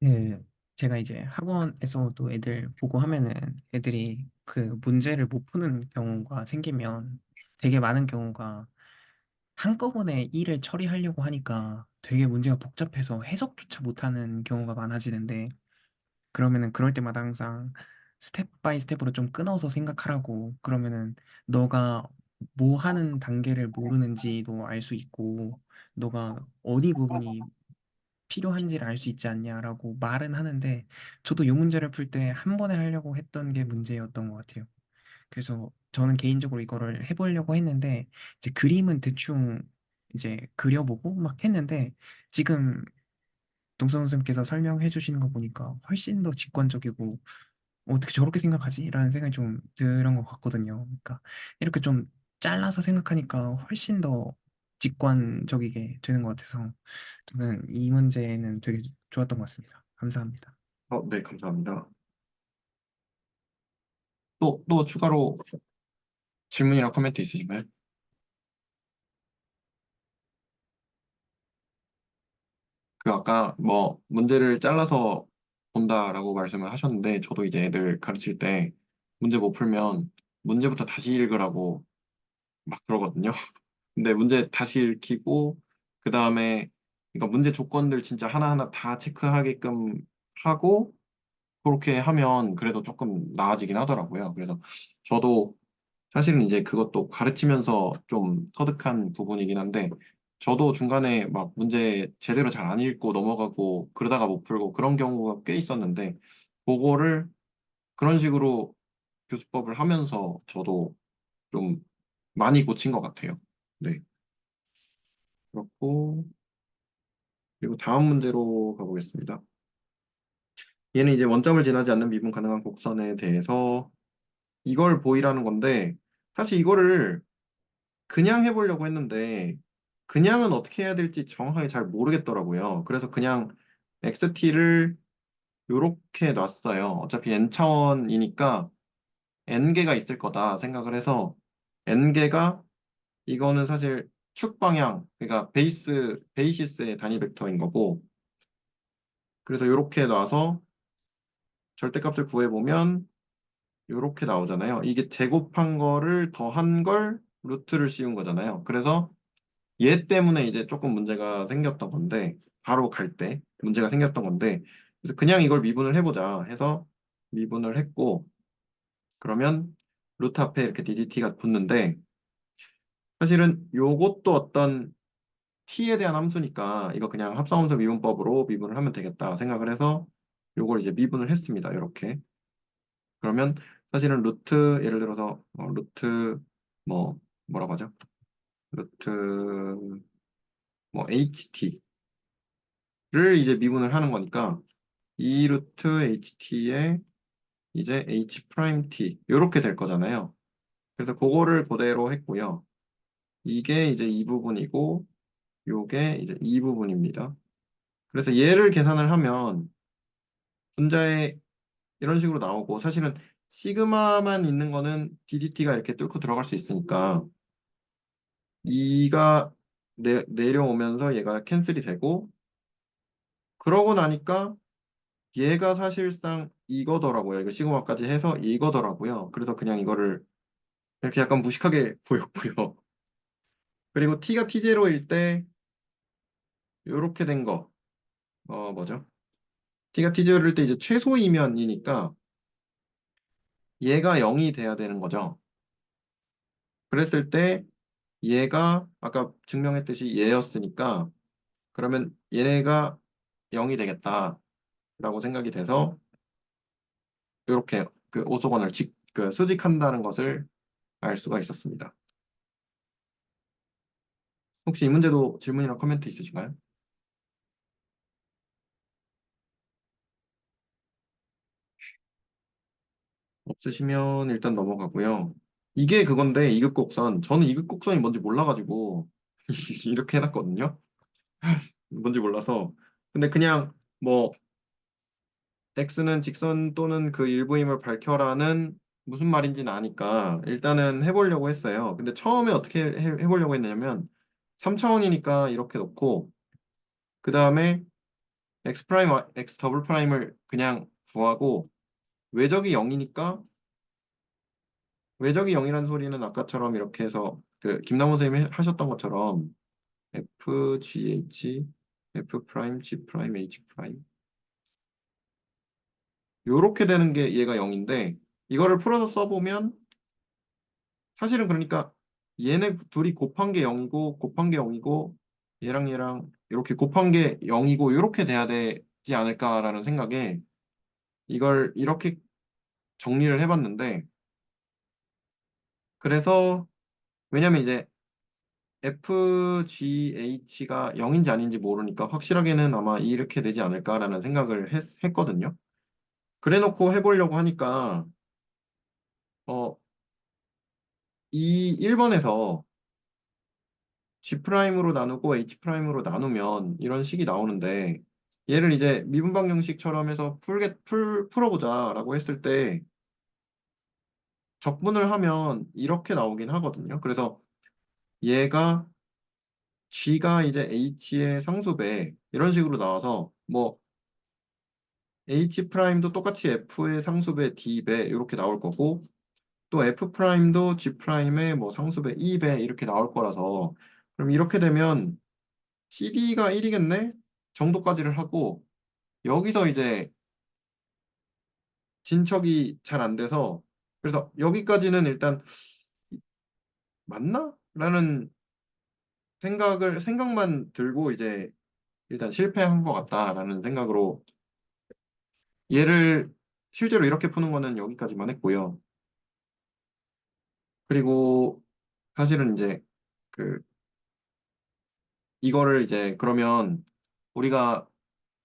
그 제가 이제 학원에서도 애들 보고 하면은 애들이 그 문제를 못 푸는 경우가 생기면 되게 많은 경우가 한꺼번에 일을 처리하려고 하니까 되게 문제가 복잡해서 해석조차 못하는 경우가 많아지는데, 그러면은 그럴 때마다 항상 스텝 바이 스텝으로 좀 끊어서 생각하라고, 그러면은 너가 뭐 하는 단계를 모르는지도 알 수 있고 너가 어디 부분이 필요한지를 알 수 있지 않냐라고 말은 하는데, 저도 이 문제를 풀 때 한 번에 하려고 했던 게 문제였던 것 같아요. 그래서 저는 개인적으로 이거를 해보려고 했는데, 이제 그림은 대충 이제 그려보고 막 했는데, 지금 동선 선생님께서 설명해 주시는 거 보니까 훨씬 더 직관적이고 어떻게 저렇게 생각하지? 라는 생각이 좀 드는 것 같거든요. 그러니까 이렇게 좀 잘라서 생각하니까 훨씬 더 직관적이게 되는 것 같아서 저는 이 문제는 되게 좋았던 것 같습니다. 감사합니다. 네, 감사합니다. 또 추가로 질문이랑 코멘트 있으신가요? 그 아까 뭐 문제를 잘라서 본다라고 말씀을 하셨는데 저도 이제 애들 가르칠 때 문제 못 풀면 문제부터 다시 읽으라고 막 그러거든요. 근데 문제 다시 읽히고 그 다음에 그러니까 문제 조건들 진짜 하나하나 다 체크하게끔 하고 그렇게 하면 그래도 조금 나아지긴 하더라고요. 그래서 저도 사실은 이제 그것도 가르치면서 좀 터득한 부분이긴 한데, 저도 중간에 막 문제 제대로 잘 안 읽고 넘어가고 그러다가 못 풀고 그런 경우가 꽤 있었는데, 그거를 그런 식으로 교수법을 하면서 저도 좀 많이 고친 것 같아요. 네. 그렇고, 그리고 다음 문제로 가보겠습니다. 얘는 이제 원점을 지나지 않는 미분 가능한 곡선에 대해서 이걸 보이라는 건데, 사실 이거를 그냥 해보려고 했는데 그냥은 어떻게 해야 될지 정확하게 잘 모르겠더라고요. 그래서 그냥 XT를 이렇게 놨어요. 어차피 n차원이니까 n개가 있을 거다 생각을 해서 n개가 이거는 사실 축 방향, 그러니까 베이시스의 단위 벡터인 거고 그래서 이렇게 놔서 절대값을 구해보면 이렇게 나오잖아요. 이게 제곱한 거를 더한 걸 루트를 씌운 거잖아요. 그래서 얘 때문에 이제 조금 문제가 생겼던 건데, 바로 갈 때 문제가 생겼던 건데, 그래서 그냥 이걸 미분을 해보자 해서 미분을 했고, 그러면 루트 앞에 이렇게 ddt가 붙는데, 사실은 요것도 어떤 t에 대한 함수니까 이거 그냥 합성함수 미분법으로 미분을 하면 되겠다 생각을 해서 요걸 이제 미분을 했습니다. 이렇게. 그러면 사실은 루트, 예를 들어서 루트 뭐 뭐라고 하죠? 루트 뭐 ht 를 이제 미분을 하는 거니까 2 루트 ht에 이제 h 프라임 t 이렇게 될 거잖아요. 그래서 그거를 그대로 했고요. 이게 이제 이 부분이고 요게 이제 이 부분입니다. 그래서 얘를 계산을 하면 분자에 이런 식으로 나오고 사실은 시그마만 있는 거는 ddt가 이렇게 뚫고 들어갈 수 있으니까 이가 내려오면서 얘가 캔슬이 되고 그러고 나니까 얘가 사실상 이거더라고요. 이거 시그마까지 해서 이거더라고요. 그래서 그냥 이거를 이렇게 약간 무식하게 보였고요. 그리고 t가 t0일 때 이렇게 된 거, 뭐죠? t가 t0일 때 이제 최소이면이니까 얘가 0이 돼야 되는 거죠. 그랬을 때 얘가 아까 증명했듯이 얘였으니까 그러면 얘네가 0이 되겠다. 라고 생각이 돼서 이렇게 그 오속원을 수직한다는 것을 알 수가 있었습니다. 혹시 이 문제도 질문이나 코멘트 있으신가요? 없으시면 일단 넘어가고요. 이게 그건데 이극곡선. 저는 이극곡선이 뭔지 몰라가지고 이렇게 해놨거든요. 뭔지 몰라서. 근데 그냥 뭐 X는 직선 또는 그 일부임을 밝혀라는 무슨 말인지는 아니까 일단은 해보려고 했어요. 근데 처음에 어떻게 해보려고 했냐면 3차원이니까 이렇게 놓고 그 다음에 X 프라임, X 더블 프라임을 그냥 구하고 외적이 0이니까 외적이 0이라는 소리는 아까처럼 이렇게 해서 그 김남호 선생님이 하셨던 것처럼 F, G, H, F 프라임, G 프라임, H 프라임 요렇게 되는 게 얘가 0인데 이거를 풀어서 써보면 사실은 그러니까 얘네 둘이 곱한 게 0이고 곱한 게 0이고 얘랑 얘랑 이렇게 곱한 게 0이고 이렇게 돼야 되지 않을까라는 생각에 이걸 이렇게 정리를 해봤는데 그래서 왜냐면 이제 FGH가 0인지 아닌지 모르니까 확실하게는 아마 이렇게 되지 않을까라는 생각을 했거든요. 그래 놓고 해보려고 하니까 이 1번에서 G'으로 나누고 H'으로 나누면 이런 식이 나오는데 얘를 이제 미분 방정식처럼 해서 풀어보자라고 했을 때 적분을 하면 이렇게 나오긴 하거든요. 그래서 얘가 G가 이제 H의 상수배 이런 식으로 나와서 뭐 H 프라임도 똑같이 F의 상수배 D배 이렇게 나올 거고 또 F 프라임도 G 프라임의 뭐 상수배 E배 이렇게 나올 거라서 그럼 이렇게 되면 CD가 1이겠네 정도까지를 하고 여기서 이제 진척이 잘 안 돼서 그래서 여기까지는 일단 맞나? 라는 생각만 들고 이제 일단 실패한 것 같다라는 생각으로 얘를 실제로 이렇게 푸는 거는 여기까지만 했고요. 그리고 사실은 이제 그 이거를 이제 그러면 우리가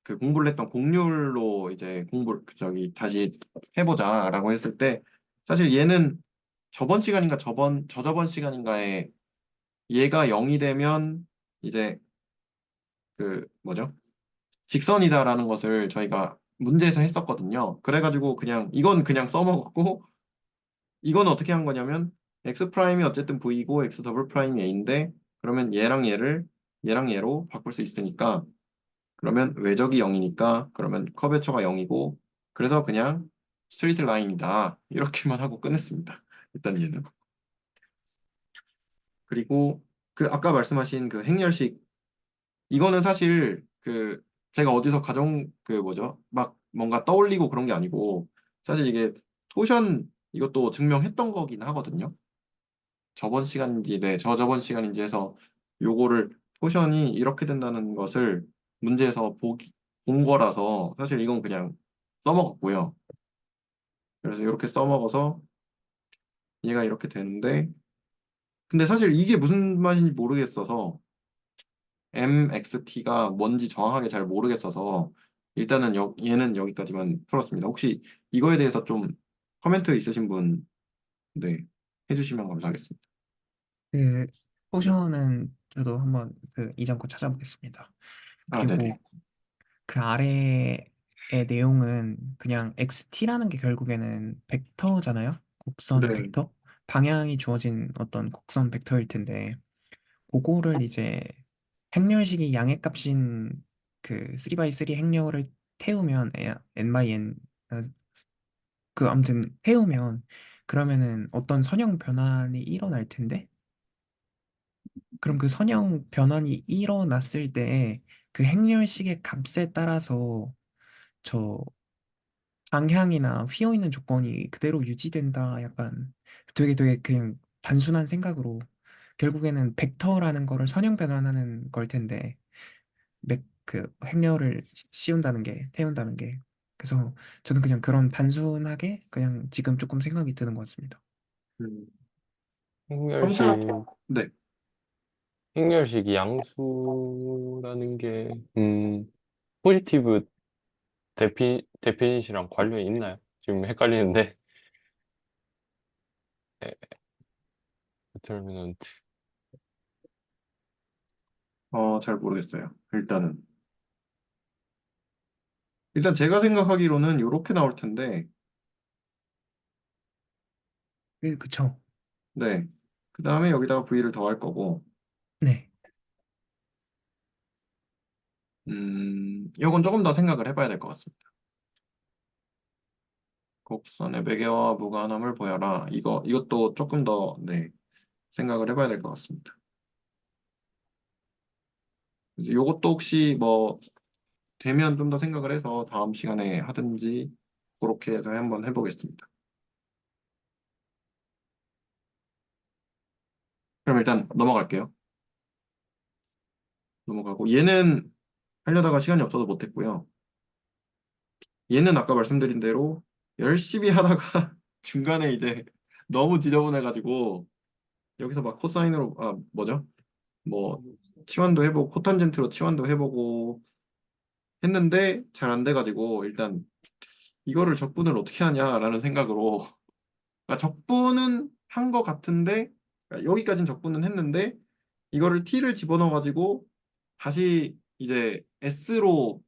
그 공부를 했던 곡률로 이제 저기 다시 해보자라고 했을 때 사실 얘는 저번 시간인가 저저번 시간인가에 얘가 0이 되면 이제 그 뭐죠? 직선이다라는 것을 저희가 문제에서 했었거든요. 그래가지고 그냥 이건 그냥 써먹었고 이건 어떻게 한 거냐면 x 프라임이 어쨌든 v이고 x 더블 프라임이 a인데 그러면 얘랑 얘로 바꿀 수 있으니까 그러면 외적이 0이니까 그러면 커베처가 0이고 그래서 그냥 스트레이트 라인이다 이렇게만 하고 끝냈습니다. 일단 얘는 그리고 그 아까 말씀하신 그 행렬식 이거는 사실 그 제가 어디서 그 뭐죠 막 뭔가 떠올리고 그런 게 아니고 사실 이게 토션 이것도 증명했던 거긴 하거든요. 저번 시간인지 네 저저번 시간인지 해서 요거를 토션이 이렇게 된다는 것을 문제에서 본 거라서 사실 이건 그냥 써먹었고요. 그래서 이렇게 써먹어서 얘가 이렇게 되는데 근데 사실 이게 무슨 말인지 모르겠어서 MXT가 뭔지 정확하게 잘 모르겠어서 일단은 얘는 여기까지만 풀었습니다. 혹시 이거에 대해서 좀 코멘트 있으신 분 네, 해주시면 감사하겠습니다. 그 포션은 저도 한번 그 이전 거 찾아보겠습니다. 아, 네네. 그리고 그 아래의 내용은 그냥 XT라는 게 결국에는 벡터잖아요. 곡선 네. 벡터. 방향이 주어진 어떤 곡선 벡터일 텐데 그거를 이제 행렬식이 양의 값인 그 3x3 행렬을 태우면 n/n 그 아무튼 태우면 그러면은 어떤 선형 변환이 일어날 텐데 그럼 그 선형 변환이 일어났을 때 그 행렬식의 값에 따라서 저 방향이나 휘어 있는 조건이 그대로 유지된다. 약간 되게 그냥 단순한 생각으로 결국에는 벡터라는 거를 선형 변환하는 걸 텐데 그 행렬을 씌운다는 게, 태운다는 게. 그래서 저는 그냥 그런 단순하게 그냥 지금 조금 생각이 드는 것 같습니다. 음, 행렬식, 평타, 네. 행렬식이 양수라는 게, 포지티브 데피니시랑 관련이 있나요? 지금 헷갈리는데. 디터미넌트. 잘 모르겠어요. 일단 제가 생각하기로는 이렇게 나올 텐데, 그쵸. 네. 그 다음에 여기다가 V를 더할 거고, 네. 이건 조금 더 생각을 해봐야 될 것 같습니다. 곡선의 매개와 무관함을 보여라. 이것도 조금 더, 네, 생각을 해봐야 될 것 같습니다. 그래서 이것도 혹시 뭐, 되면 좀 더 생각을 해서 다음 시간에 하든지, 그렇게 해서 한번 해보겠습니다. 그럼 일단 넘어갈게요. 넘어가고, 얘는 하려다가 시간이 없어서 못했고요. 얘는 아까 말씀드린 대로 열심히 하다가 중간에 이제 너무 지저분해가지고 여기서 막 코사인으로 뭐죠? 뭐 치환도 해보고 코탄젠트로 치환도 해보고 했는데 잘 안 돼가지고 일단 이거를 적분을 어떻게 하냐라는 생각으로 그러니까 적분은 한 것 같은데 그러니까 여기까지는 적분은 했는데 이거를 t를 집어넣어가지고 다시 이제 s로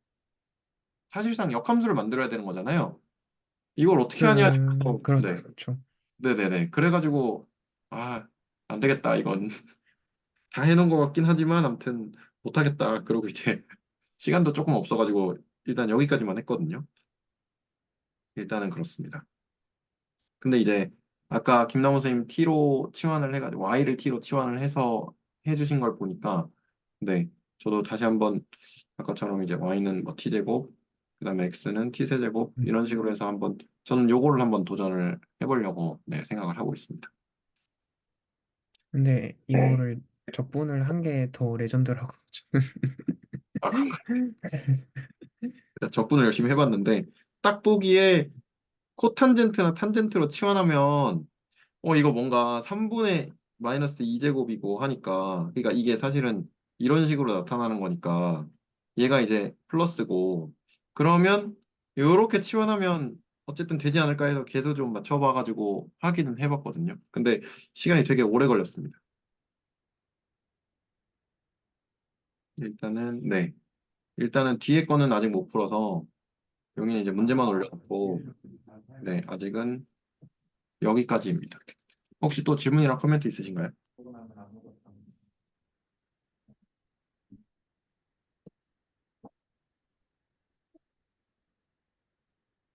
사실상 역함수를 만들어야 되는 거잖아요. 이걸 어떻게 하냐 싶어서 네. 그렇죠. 네네네. 그래가지고, 안 되겠다. 이건 다 해놓은 것 같긴 하지만, 아무튼 못하겠다. 그러고 이제 시간도 조금 없어가지고, 일단 여기까지만 했거든요. 일단은 그렇습니다. 근데 이제, 아까 김남호 선생님 T로 치환을 해가지고, Y를 T로 치환을 해서 해주신 걸 보니까, 네. 저도 다시 한번, 아까처럼 이제 Y는 뭐 T제곱, 그 다음에 X는 T세제곱, 음. 이런 식으로 해서 한번, 저는 요거를 한번 도전을 해보려고, 네, 생각을 하고 있습니다. 근데 이거를 적분을 한 게 더 레전드라고. 아, 적분을 열심히 해봤는데 딱 보기에 코탄젠트나 탄젠트로 치환하면 이거 뭔가 3분의 마이너스 2제곱이고 하니까 그러니까 이게 사실은 이런 식으로 나타나는 거니까 얘가 이제 플러스고 그러면 요렇게 치환하면 어쨌든 되지 않을까 해서 계속 좀 맞춰봐가지고 하기는 해봤거든요. 근데 시간이 되게 오래 걸렸습니다. 네. 일단은 뒤에 거는 아직 못 풀어서 여기는 이제 문제만 올려놓고 네, 아직은 여기까지입니다. 혹시 또 질문이나 코멘트 있으신가요?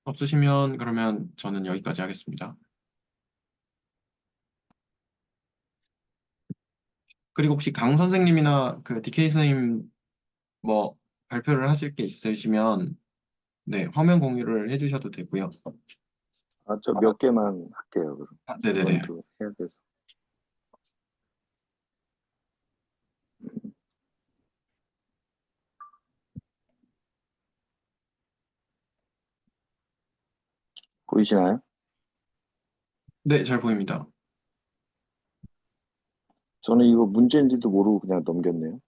없으시면 그러면 저는 여기까지 하겠습니다. 그리고 혹시 강 선생님이나 그 DK 선생님 뭐 발표를 하실 게 있으시면 네, 화면 공유를 해주셔도 되고요. 저 몇 개만 할게요. 그럼 네네네. 이건 좀 해야 돼서. 보이시나요? 네, 잘 보입니다. 저는 이거 문제인지도 모르고 그냥 넘겼네요.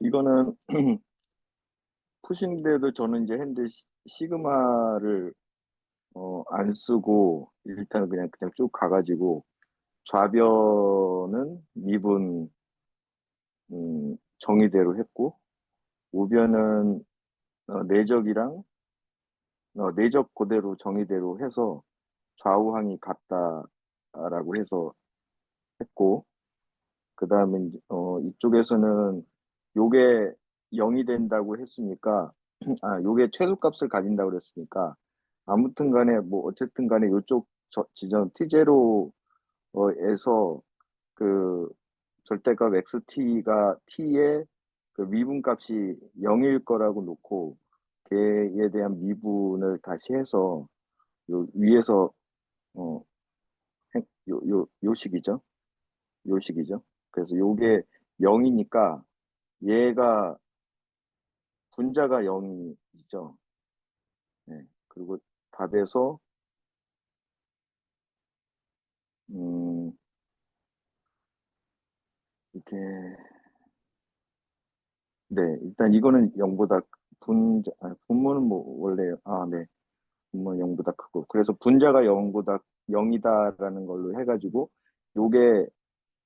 이거는 푸신데도 저는 이제 했는데 시그마를 안 쓰고 일단 그냥 쭉 가가지고 좌변은 미분 정의대로 했고 우변은 내적이랑 내적 그대로 정의대로 해서 좌우항이 같다라고 해서 했고 그 다음에 이쪽에서는 요게 0이 된다고 했으니까 요게 최소값을 가진다고 그랬으니까 아무튼 간에 뭐 어쨌든 간에 요쪽 지점 T0에서 그 절대값 XT가 T의 그 미분값이 0일 거라고 놓고 걔에 대한 미분을 다시 해서 요 위에서 어, 요 식이죠. 요 식이죠. 그래서 요게 0이니까 얘가 분자가 0이죠. 네. 그리고 답에서 음, 이렇게 네, 일단 이거는 0보다 분모는 뭐 원래 네. 분모는 0보다 크고 그래서 분자가 0보다 0이다라는 걸로 해가지고 요게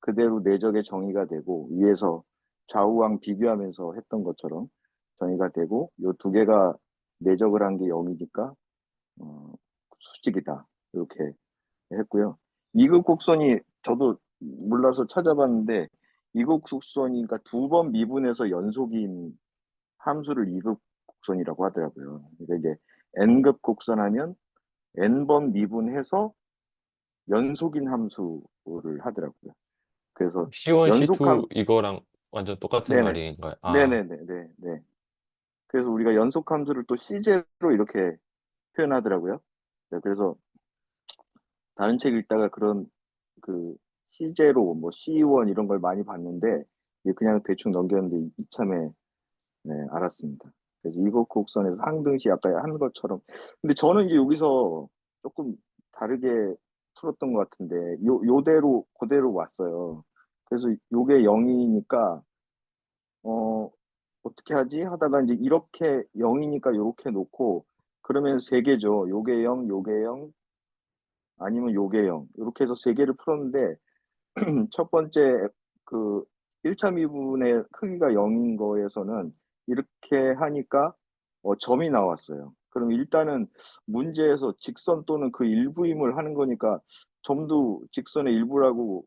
그대로 내적의 정의가 되고 위에서 좌우항 비교하면서 했던 것처럼 정의가 되고 요 두 개가 내적을 한 게 0이니까 수직이다 이렇게 했고요. 이극 곡선이 저도 몰라서 찾아봤는데 이극 곡선이니까 두 번 미분해서 연속인 함수를 이극 곡선이라고 하더라고요. 그러니까 이제 n급 곡선하면 n번 미분해서 연속인 함수를 하더라고요. 그래서 C1, 연속함 C2 이거랑 완전 똑같은 네네 말인가요? 아, 네네네네. 그래서 우리가 연속함수를 또 CJ로 이렇게 표현하더라고요. 네, 그래서 다른 책 읽다가 그런 그 CJ로 뭐 C1 이런 걸 많이 봤는데 이게 그냥 대충 넘겼는데 이참에 네, 알았습니다. 그래서 이국 곡선에서 상등시 아까 한 것처럼 근데 저는 이제 여기서 조금 다르게 풀었던 것 같은데 요대로 그대로 왔어요. 그래서 요게 0이니까 어떻게 하지 하다가 이제 이렇게 0이니까 요렇게 놓고 그러면 세 개죠. 요게 0, 요게 0, 아니면 요게 0 이렇게 해서 세 개를 풀었는데 첫 번째 그 1차 미분의 크기가 0인 거에서는 이렇게 하니까 점이 나왔어요. 그럼 일단은 문제에서 직선 또는 그 일부임을 하는 거니까 점도 직선의 일부라고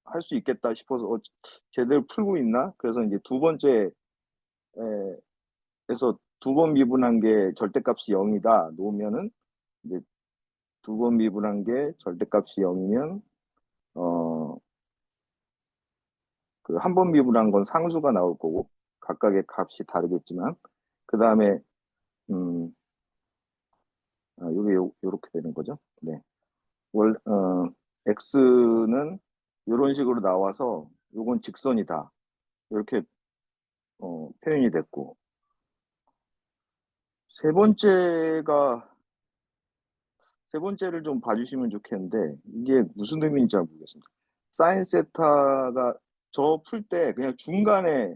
할 수 있겠다 싶어서 제대로 풀고 있나? 그래서 이제 두 번째 에서 두 번 미분한 게 절대값이 0이다 놓으면은 이제 두 번 미분한 게 절대값이 0이면 어 그 한 번 미분한 건 상수가 나올 거고 각각의 값이 다르겠지만 그 다음에 음 요게 요렇게 되는 거죠. 네. x는 이런 식으로 나와서 요건 직선이다. 이렇게 표현이 됐고 세 번째가 세 번째를 좀 봐주시면 좋겠는데 이게 무슨 의미인지 잘 모르겠습니다. 사인 세타가 저 풀 때 그냥 중간에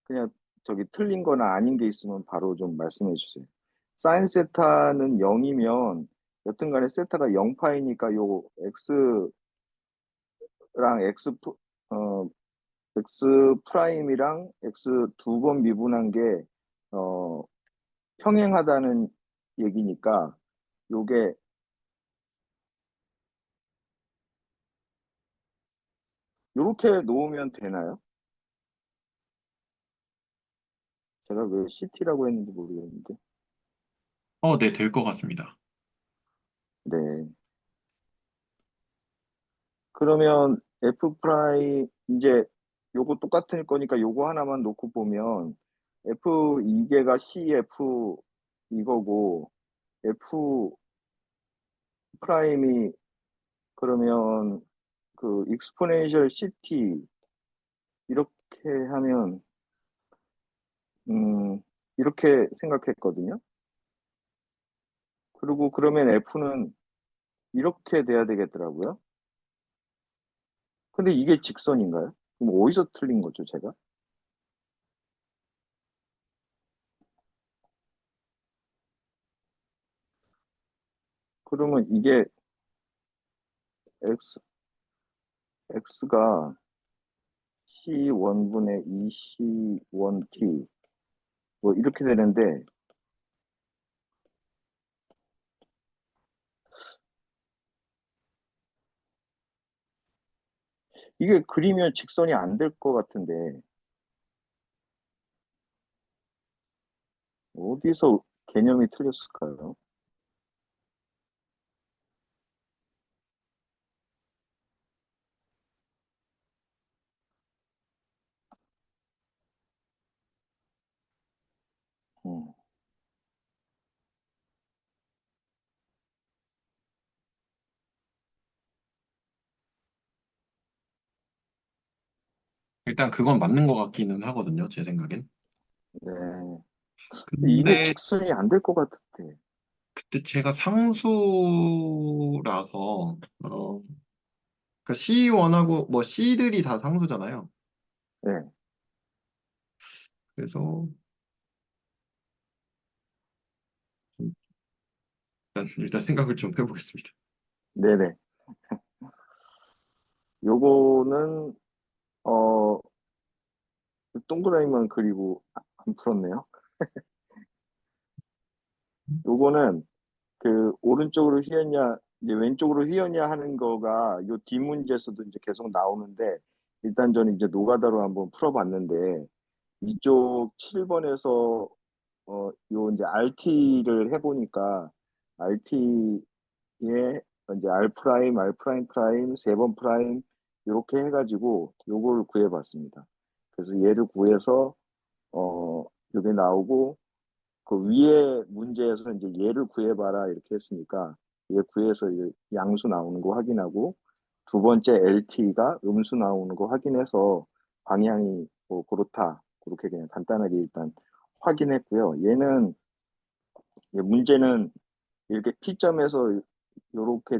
그냥 저기 틀린 거나 아닌 게 있으면 바로 좀 말씀해 주세요. 사인 세타는 0이면 여튼간에 세타가 0파이니까 요 x랑 어, x 프라임이랑 x 두 번 미분한 게 어, 평행하다는 얘기니까 요게 요렇게 놓으면 되나요? 제가 왜 CT라고 했는지 모르겠는데. 네, 될 것 같습니다. 네. 그러면 F 프라임 이제 요거 똑같을 거니까 요거 하나만 놓고 보면 F 2개가 CF 이거고 F 프라임이 그러면 그 익스포넨셜 CT 이렇게 하면 음 이렇게 생각했거든요. 그리고 그러면 F는 이렇게 돼야 되겠더라고요. 근데 이게 직선인가요? 그럼 어디서 틀린 거죠, 제가? 그러면 이게 x, x가 C1분의 2C1t 뭐 이렇게 되는데 이게 그리면 직선이 안 될 것 같은데 어디서 개념이 틀렸을까요? 음. 일단 그건 맞는 것 같기는 하거든요, 제 생각엔. 네. 근데 이게 근데 직선이 안 될 것 같아. 그때 제가 상수라서, 그 C1하고 뭐 C들이 다 상수잖아요. 네. 그래서 일단 생각을 좀 해보겠습니다. 네네. 요거는, 어, 동그라미만 그리고 안 풀었네요. 요거는 그 오른쪽으로 휘었냐, 이제 왼쪽으로 휘었냐 하는 거가 요 뒷문제에서도 이제 계속 나오는데, 일단 저는 이제 노가다로 한번 풀어봤는데, 이쪽 7번에서 요 이제 RT를 해보니까 RT에 이제 R 프라임, R 프라임 프라임, 세 번 프라임 이렇게 해가지고 요걸 구해봤습니다. 그래서 얘를 구해서 요게 나오고 그 위에 문제에서 이제 얘를 구해봐라 이렇게 했으니까 얘 구해서 이제 양수 나오는 거 확인하고 두 번째 LT가 음수 나오는 거 확인해서 방향이 뭐 그렇다 그렇게 그냥 간단하게 일단 확인했고요. 문제는 이렇게 P점에서 이렇게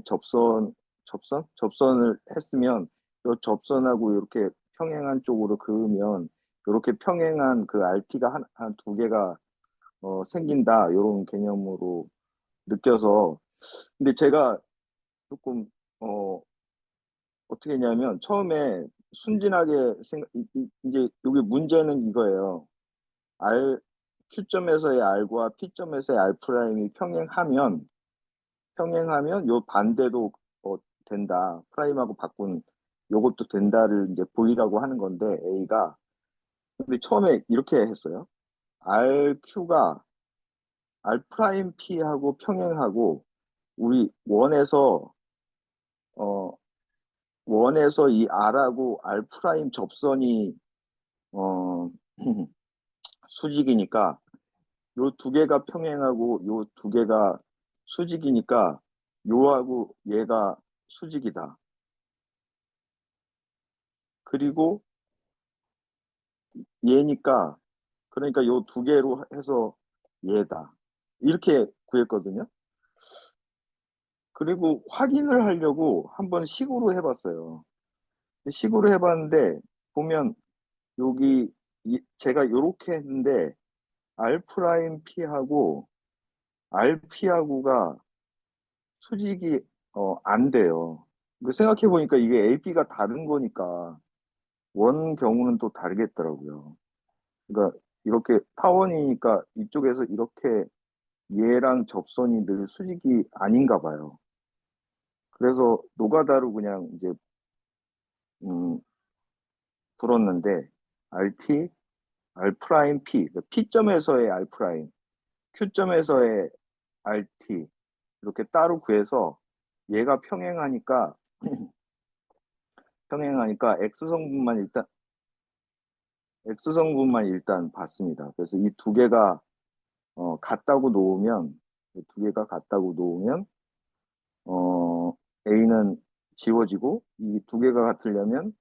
접선을 했으면 이 접선하고 이렇게 평행한 쪽으로 그으면 이렇게 평행한 그 RT가 한 두 개가 생긴다 이런 개념으로 느껴서 근데 제가 조금 어, 어떻게 했냐면 처음에 순진하게 이제 여기 문제는 이거예요. R Q점에서의 R과 P점에서의 R 프라임이 평행하면 요 반대도 된다. 프라임하고 바꾼 요것도 된다를 이제 보이라고 하는 건데 A가 근데 처음에 이렇게 했어요. RQ가 R 프라임 P하고 평행하고 우리 어 원에서 이 R하고 R 프라임 접선이 어 수직이니까 요 두 개가 평행하고 요 두 개가 수직이니까 요하고 얘가 수직이다. 그리고 얘니까 그러니까 요 두 개로 해서 얘다. 이렇게 구했거든요. 그리고 확인을 하려고 한번 식으로 해봤어요. 식으로 해봤는데 보면 여기 제가 요렇게 했는데 R 프라임 P하고 RP하고가 수직이 안 돼요. 생각해 보니까 이게 AP가 다른 거니까 원 경우는 또 다르겠더라고요. 그러니까 이렇게 타원이니까 이쪽에서 이렇게 얘랑 접선이 늘 수직이 아닌가 봐요. 그래서 노가다로 그냥 이제 음, 풀었는데 RT, R 프라임 P, 그러니까 P점에서의 R 프라임, Q점에서의 RT 이렇게 따로 구해서 얘가 평행하니까 X성분만 일단 봤습니다. 그래서 이 두 개가 같다고 놓으면 이 두 개가 같다고 놓으면 어, A는 지워지고 이 두 개가 같으려면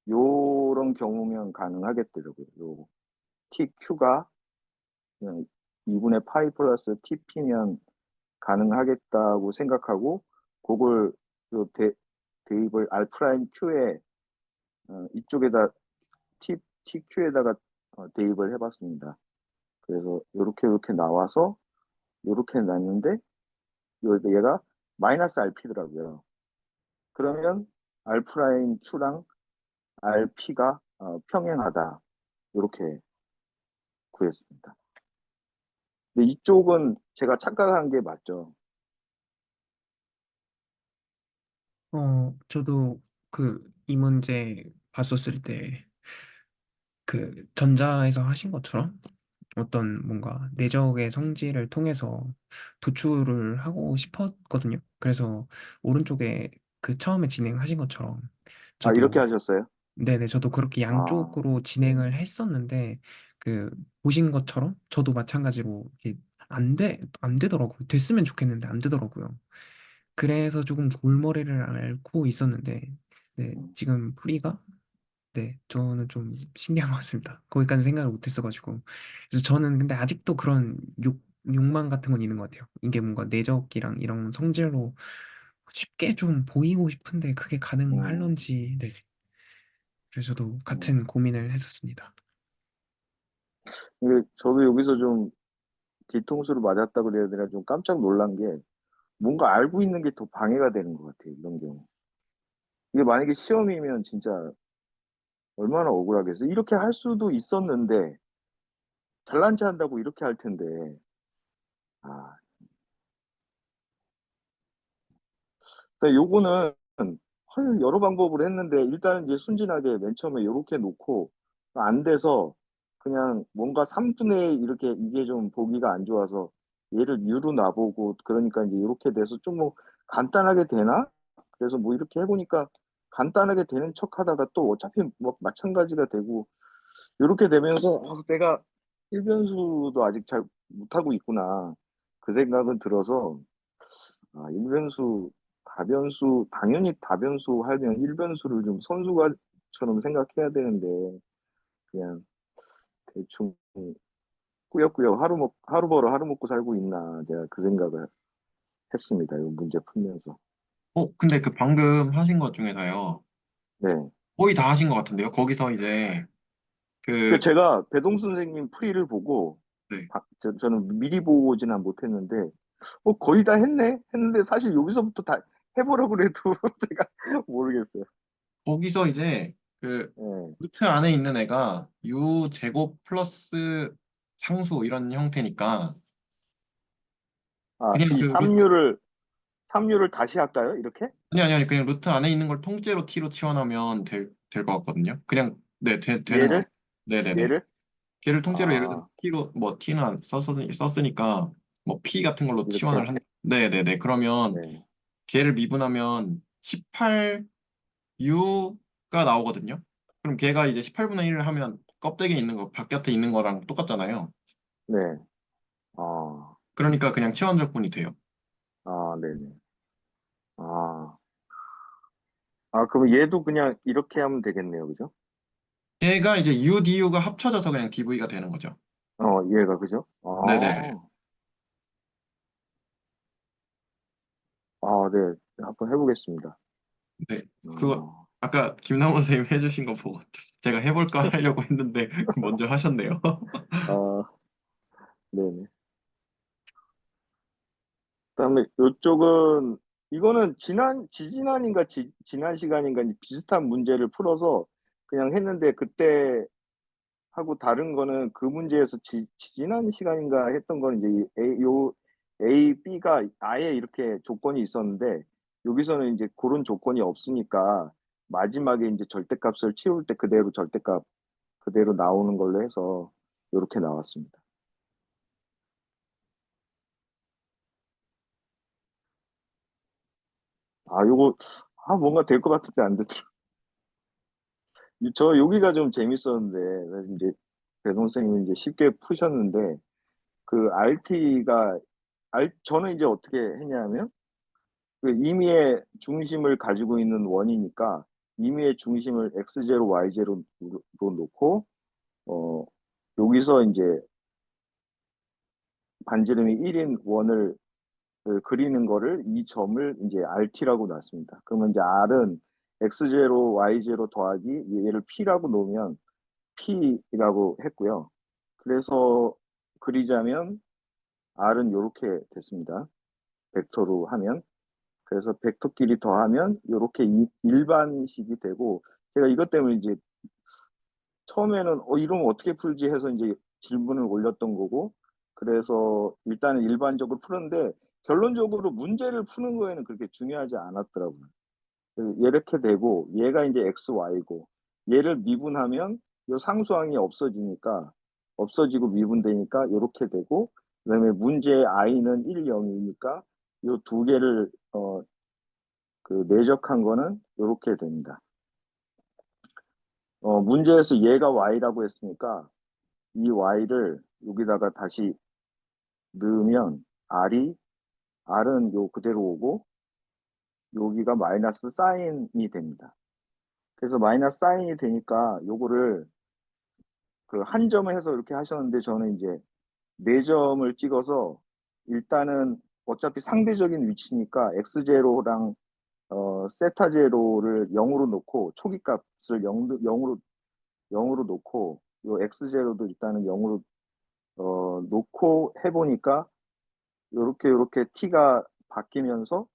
요런 경우면 가능하겠더라고요. 요 TQ가 그냥 2분의 파이 플러스 TP면 가능하겠다고 생각하고 그걸 요 대입을 R 프라임 Q에 이쪽에다 TQ에다가 대입을 해봤습니다. 그래서 이렇게 나와서 이렇게 났는데 얘가 마이너스 RP더라고요. 그러면 R 프라임 Q랑 RP가 평행하다. 이렇게 구했습니다. 근데 이쪽은 제가 착각한 게 맞죠. 저도 이 문제 봤었을 때 전자에서 하신 것처럼 어떤 뭔가 내적의 성질을 통해서 도출을 하고 싶었거든요. 그래서 오른쪽에 처음에 진행하신 것처럼 아, 이렇게 저도 하셨어요? 네네, 저도 그렇게 아, 양쪽으로 진행을 했었는데, 그, 보신 것처럼 저도 마찬가지로 이게 안 되더라고요. 됐으면 좋겠는데 안 되더라고요. 그래서 조금 골머리를 앓고 있었는데, 네, 음, 지금 풀이가 네, 저는 좀 신기한 것 같습니다. 거기까지 생각을 못 했어가지고. 그래서 저는 근데 아직도 그런 욕망 같은 건 있는 것 같아요. 이게 뭔가 내적이랑 이런 성질로 쉽게 좀 보이고 싶은데 그게 음, 가능할런지, 네. 그래서 저도 음. 같은 고민을 했었습니다. 이게 저도 여기서 좀 뒤통수를 맞았다 그래야 되나 좀 깜짝 놀란 게 뭔가 알고 있는 게 더 방해가 되는 것 같아요. 이런 경우. 이게 만약에 시험이면 진짜 얼마나 억울하겠어요. 이렇게 할 수도 있었는데 잘난 체 한다고 이렇게 할 텐데. 아, 그러니까 요거는 여러 방법을 했는데 일단은 이제 순진하게 맨 처음에 요렇게 놓고 안 돼서 그냥 뭔가 3분의 1 이렇게 이게 좀 보기가 안 좋아서 얘를 유로 놔보고 그러니까 이제 이렇게 돼서 좀 뭐 간단하게 되나? 그래서 뭐 이렇게 해보니까 간단하게 되는 척 하다가 또 어차피 뭐 마찬가지가 되고 요렇게 되면서 내가 일변수도 아직 잘 못하고 있구나. 그 생각은 들어서 일변수, 다변수, 당연히 다변수 하면 일변수를 좀 선수가처럼 생각해야 되는데, 그냥 대충 꾸역꾸역 하루 벌어 하루 먹고 살고 있나, 제가 그 생각을 했습니다. 이 문제 풀면서. 근데 그 방금 하신 것 중에서요. 네. 거의 다 하신 것 같은데요. 거기서 이제 그 그, 제가 배동 선생님 풀이를 보고, 네. 저는 미리 보지는 못했는데, 거의 다 했네? 했는데 사실 여기서부터 다 해보라고 그래도 제가 모르겠어요. 거기서 이제 그 예. 루트 안에 있는 애가 u 제곱 플러스 상수 이런 형태니까 그냥 이 그 루트 삼류를 다시 할까요? 이렇게? 아니 그냥 루트 안에 있는 걸 통째로 t로 치환하면 될 것 같거든요. 그냥 네 되는 것 얘를? 같아요. 네네네. 얘를? 걔를 통째로 예를 들어 아, t로 뭐 t는 안 썼으니까 뭐 p 같은 걸로 이렇게? 치환을 한 네네네. 그러면 네. 걔를 미분하면 18u가 나오거든요. 그럼 걔가 이제 18분의 1을 하면 껍데기에 있는 거 바깥에 있는 거랑 똑같잖아요. 네. 아, 그러니까 그냥 치환적분이 돼요. 네네. 아, 그럼 얘도 그냥 이렇게 하면 되겠네요. 그죠? 걔가 이제 u du가 합쳐져서 그냥 dv가 되는 거죠. 얘가, 그죠? 네네네. 네. 한번 해보겠습니다. 네. 그거 어, 아까 김남호 선생님 해주신 거 보고 제가 해볼까 하려고 했는데 먼저 하셨네요. 아, 네네. 그다음에 요쪽은, 이거는 지지난인가 지난 시간인가 비슷한 문제를 풀어서 그냥 했는데 그때 하고 다른 거는 그 문제에서 지난 시간인가 했던 거는 이제 A, B가 아예 이렇게 조건이 있었는데 여기서는 이제 그런 조건이 없으니까 마지막에 이제 절대값을 치울 때 그대로 절대값 그대로 나오는 걸로 해서 이렇게 나왔습니다. 요거 뭔가 될 것 같은데 안 됐죠. 저 여기가 좀 재밌었는데 그래서 이제 배 선생님이 이제 쉽게 푸셨는데 그 RT가 저는 이제 어떻게 했냐면 그 임의의 중심을 가지고 있는 원이니까 임의의 중심을 x0, y0로 놓고 어 여기서 이제 반지름이 1인 원을 그리는 거를 이 점을 이제 RT라고 놨습니다. 그러면 이제 R은 x0, y0 더하기 얘를 P라고 놓으면 P라고 했고요. 그래서 그리자면 R은 이렇게 됐습니다. 벡터로 하면. 그래서 벡터끼리 더하면 이렇게 일반식이 되고 제가 이것 때문에 이제 처음에는 이러면 어떻게 풀지 해서 이제 질문을 올렸던 거고 그래서 일단은 일반적으로 풀었는데 결론적으로 문제를 푸는 거에는 그렇게 중요하지 않았더라고요. 이렇게 되고 얘가 이제 x, y고 얘를 미분하면 이 상수항이 없어지니까 없어지고 미분되니까 이렇게 되고 그다음에 문제의 i는 1, 0이니까 이 두 개를 그 내적한 거는 이렇게 됩니다. 문제에서 얘가 y라고 했으니까 이 y를 여기다가 다시 넣으면 r은 요 그대로 오고 여기가 마이너스 사인이 됩니다. 그래서 마이너스 사인이 되니까 요거를 그 한 점을 해서 이렇게 하셨는데 저는 이제 네 점을 찍어서 일단은 어차피 상대적인 위치니까 x0랑 세타 제로를 0으로 놓고 초기 값을 0으로 놓고 요 x0도 일단은 0으로 놓고 해보니까 요렇게 t가 바뀌면서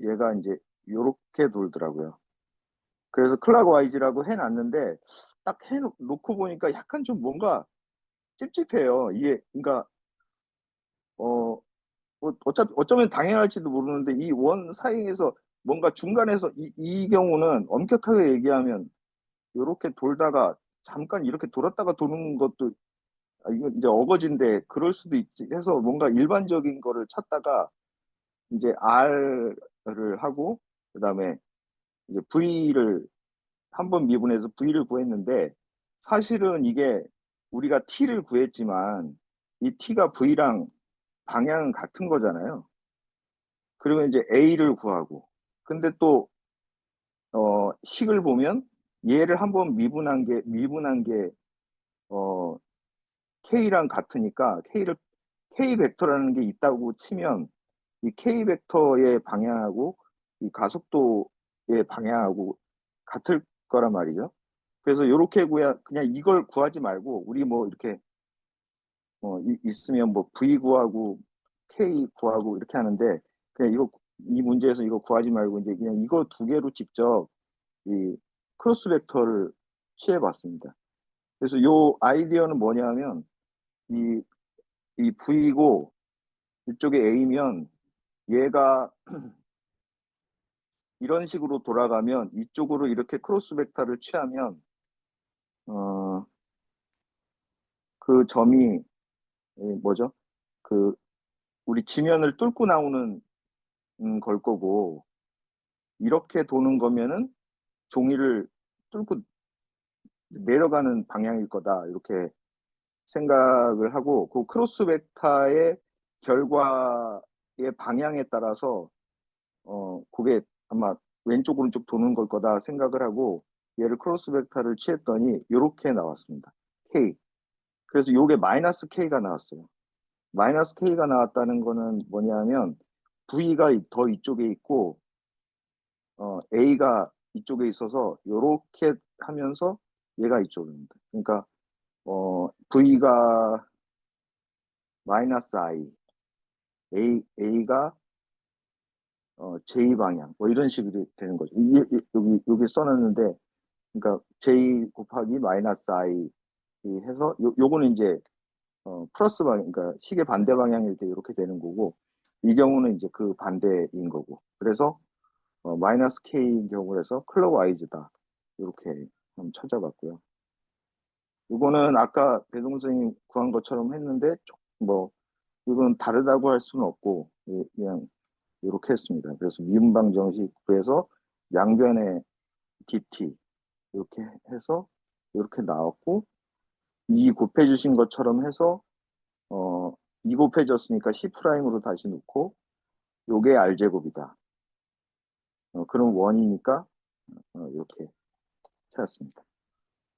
얘가 이제 요렇게 돌더라고요. 그래서 클락와이즈라고 해놨는데 딱 해놓고 보니까 약간 좀 뭔가 찝찝해요. 이게 그러니까 어 어차피 어쩌면 당연할지도 모르는데 이 원 사이에서 뭔가 중간에서 이 경우는 엄격하게 얘기하면 요렇게 돌다가 잠깐 이렇게 돌았다가 도는 것도 이거 이제 어거지인데 그럴 수도 있지 해서 뭔가 일반적인 거를 찾다가 이제 R을 하고 그다음에 이제 V를 한 번 미분해서 V를 구했는데 사실은 이게 우리가 T를 구했지만 이 T가 V랑 방향은 같은 거잖아요. 그리고 이제 A를 구하고 근데 또 식을 보면 얘를 한번 미분한 게 K랑 같으니까 K 벡터라는 게 있다고 치면 이 K 벡터의 방향하고 이 가속도의 방향하고 같을 거란 말이죠. 그래서 이렇게 그냥 이걸 구하지 말고 우리 뭐 이렇게 있으면 뭐 V 구하고 K 구하고 이렇게 하는데 그냥 이 문제에서 이거 구하지 말고 이제 그냥 이거 두 개로 직접 이 크로스 벡터를 취해 봤습니다. 그래서 요 아이디어는 뭐냐면 이, 이 V고 이쪽에 A면 얘가 이런 식으로 돌아가면 이쪽으로 이렇게 크로스 벡터를 취하면 어, 그 점이 뭐죠? 그 우리 지면을 뚫고 나오는 걸 거고 이렇게 도는 거면은 종이를 뚫고 내려가는 방향일 거다 이렇게 생각을 하고 그 크로스 벡터의 결과의 방향에 따라서 그게 아마 왼쪽 오른쪽 도는 걸 거다 생각을 하고 얘를 크로스 벡터를 취했더니 이렇게 나왔습니다. K. 그래서 요게 마이너스 K가 나왔어요. 마이너스 K가 나왔다는 거는 뭐냐면 V가 더 이쪽에 있고 A가 이쪽에 있어서 이렇게 하면서 얘가 이쪽입니다. 그러니까 V가 마이너스 I, A가 J 방향 뭐 이런 식으로 되는 거죠. 여기 써놨는데 그러니까 J 곱하기 마이너스 I 해서 요거는 이제 플러스 방향 그러니까 시계 반대 방향일 때 이렇게 되는 거고 이 경우는 이제 그 반대인 거고 그래서 마이너스 K인 경우에서 클럭와이즈다 이렇게 한번 찾아봤고요. 이거는 아까 배동 선생님 구한 것처럼 했는데 뭐 이건 다르다고 할 수는 없고 그냥 이렇게 했습니다. 그래서 미분방 정식 구해서 양변에 dt 이렇게 해서 이렇게 나왔고 이 곱해 주신 것처럼 해서 어, 2 곱해졌으니까 C'으로 다시 놓고 요게 R제곱이다. 그럼 원이니까 이렇게 찾았습니다.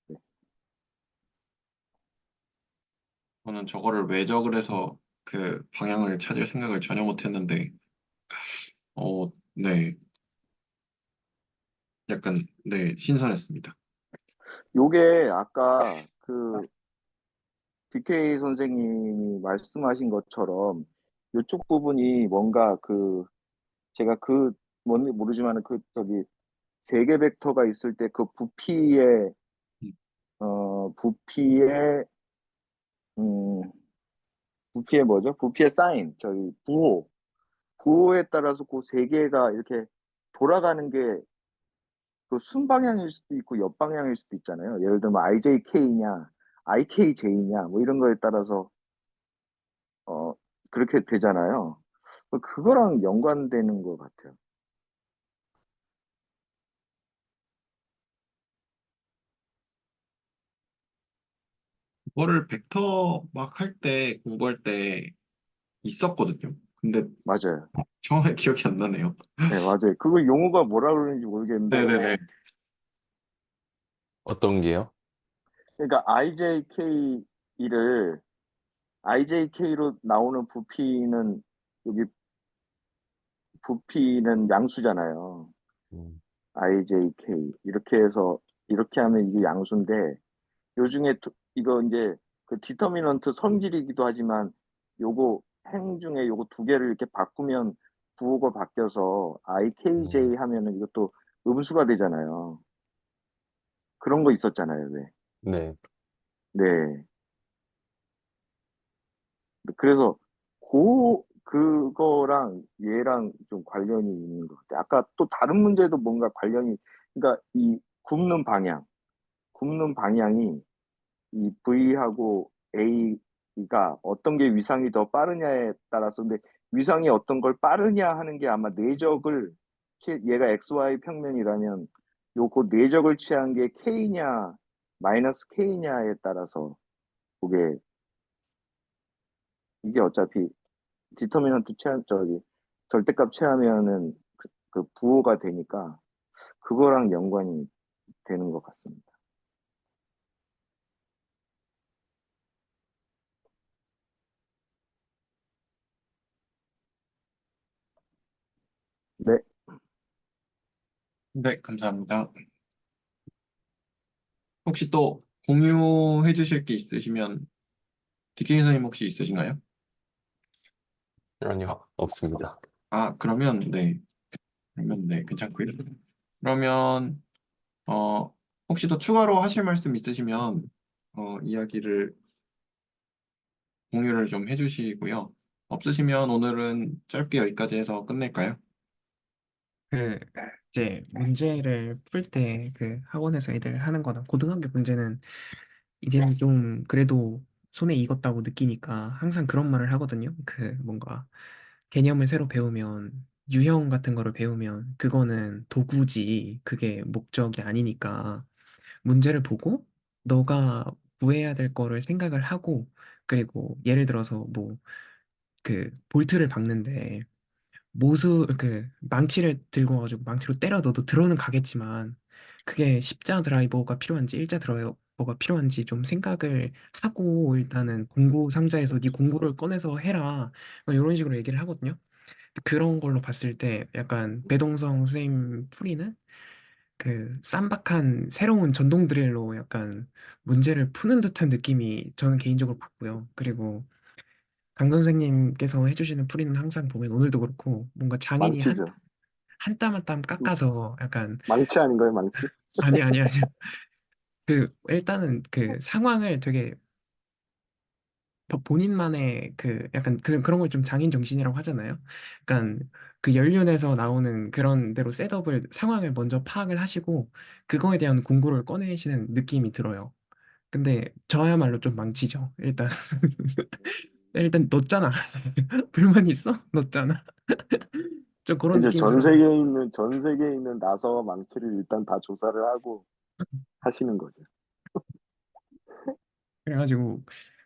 네. 저는 저거를 외적을 해서 그 방향을 찾을 생각을 전혀 못했는데, 네, 약간 네 신선했습니다. 요게 아까 그 DK 선생님이 말씀하신 것처럼 이쪽 부분이 뭔가 제가 뭔지 모르지만 저기 세개 벡터가 있을 때 그 음, 부피의 음, 부피의 뭐죠? 부피의 사인 저기 부호에 따라서 그 세 개가 이렇게 돌아가는 게 그 순방향일 수도 있고 옆방향일 수도 있잖아요. 예를 들면 IJK냐, IKJ냐 뭐 이런 거에 따라서 어, 그렇게 되잖아요. 그거랑 연관되는 것 같아요. 그거를 벡터 막 할 때 공부할 때 있었거든요. 근데 맞아요. 정확히 기억이 안 나네요. 네, 맞아요. 그거 용어가 뭐라 그러는지 모르겠는데, 네네네. 어떤 게요? 그러니까 IJK로 나오는 여기 부피는 양수잖아요. 음, IJK 이렇게 해서 이렇게 하면 이게 양수인데 요 중에 이거 이제 그 디터미넌트 성질이기도 하지만 요거 행 중에 요거 두 개를 이렇게 바꾸면 부호가 바뀌어서 음, IKJ 하면은 이것도 음수가 되잖아요. 그런 거 있었잖아요, 왜? 네. 네. 그래서 그거랑 얘랑 좀 관련이 있는 것 같아요. 아까 또 다른 문제도 뭔가 그러니까 이 굽는 방향이 이 V하고 A가 어떤 게 위상이 더 빠르냐에 따라서 근데 위상이 어떤 걸 빠르냐 하는 게 아마 얘가 XY 평면이라면 요그 내적을 취한 게 K냐 마이너스 K냐에 따라서 그게 이게 어차피 디터미넌트 절대값 취하면은 그 부호가 되니까 그거랑 연관이 되는 것 같습니다. 네, 네, 감사합니다. 혹시 또 공유해 주실 게 있으시면 디케이 선생님 혹시 있으신가요? 아니요, 없습니다. 그러면 네, 괜찮고요. 그러면 어, 혹시 더 추가로 하실 말씀 있으시면 이야기를 공유를 좀 해주시고요. 없으시면 오늘은 짧게 여기까지 해서 끝낼까요? 그 이제 문제를 풀 때 그 학원에서 애들 하는 거나 고등학교 문제는 이제는 좀 그래도 손에 익었다고 느끼니까 항상 그런 말을 하거든요. 그 뭔가 개념을 새로 배우면 유형 같은 거를 배우면 그거는 도구지 그게 목적이 아니니까 문제를 보고 너가 구해야 될 거를 생각을 하고 그리고 예를 들어서 뭐 그 볼트를 박는데 그 망치를 들고 와가지고 망치로 때려 넣어도 들어는 가겠지만 그게 십자 드라이버가 필요한지 일자 드라이버가 필요한지 좀 생각을 하고 일단은 공구 상자에서 네 공구를 꺼내서 해라 이런 식으로 얘기를 하거든요. 그런 걸로 봤을 때 약간 배동성 선생님 풀이는 그 쌈박한 새로운 전동 드릴로 약간 문제를 푸는 듯한 느낌이 저는 개인적으로 받고요. 그리고 강 선생님께서 해주시는 풀이는 항상 보면 오늘도 그렇고 뭔가 장인이 망치죠. 한 땀 한 땀 깎아서 약간 망치 아닌가요, 망치? 아니 그 일단은 그 상황을 되게 본인만의 그 약간 그런 걸 좀 장인 정신이라고 하잖아요. 약간 그 연륜에서 나오는 그런 대로 셋업을 상황을 먼저 파악을 하시고 그거에 대한 공구를 꺼내시는 느낌이 들어요. 근데 저야말로 좀 망치죠. 일단 일단 넣었잖아. 불만 있어? 넣었잖아. 좀 그런 이제 느낌이 들어서 전 세계에 있는 나사와 망치를 일단 다 조사를 하고 하시는 거죠. 그래가지고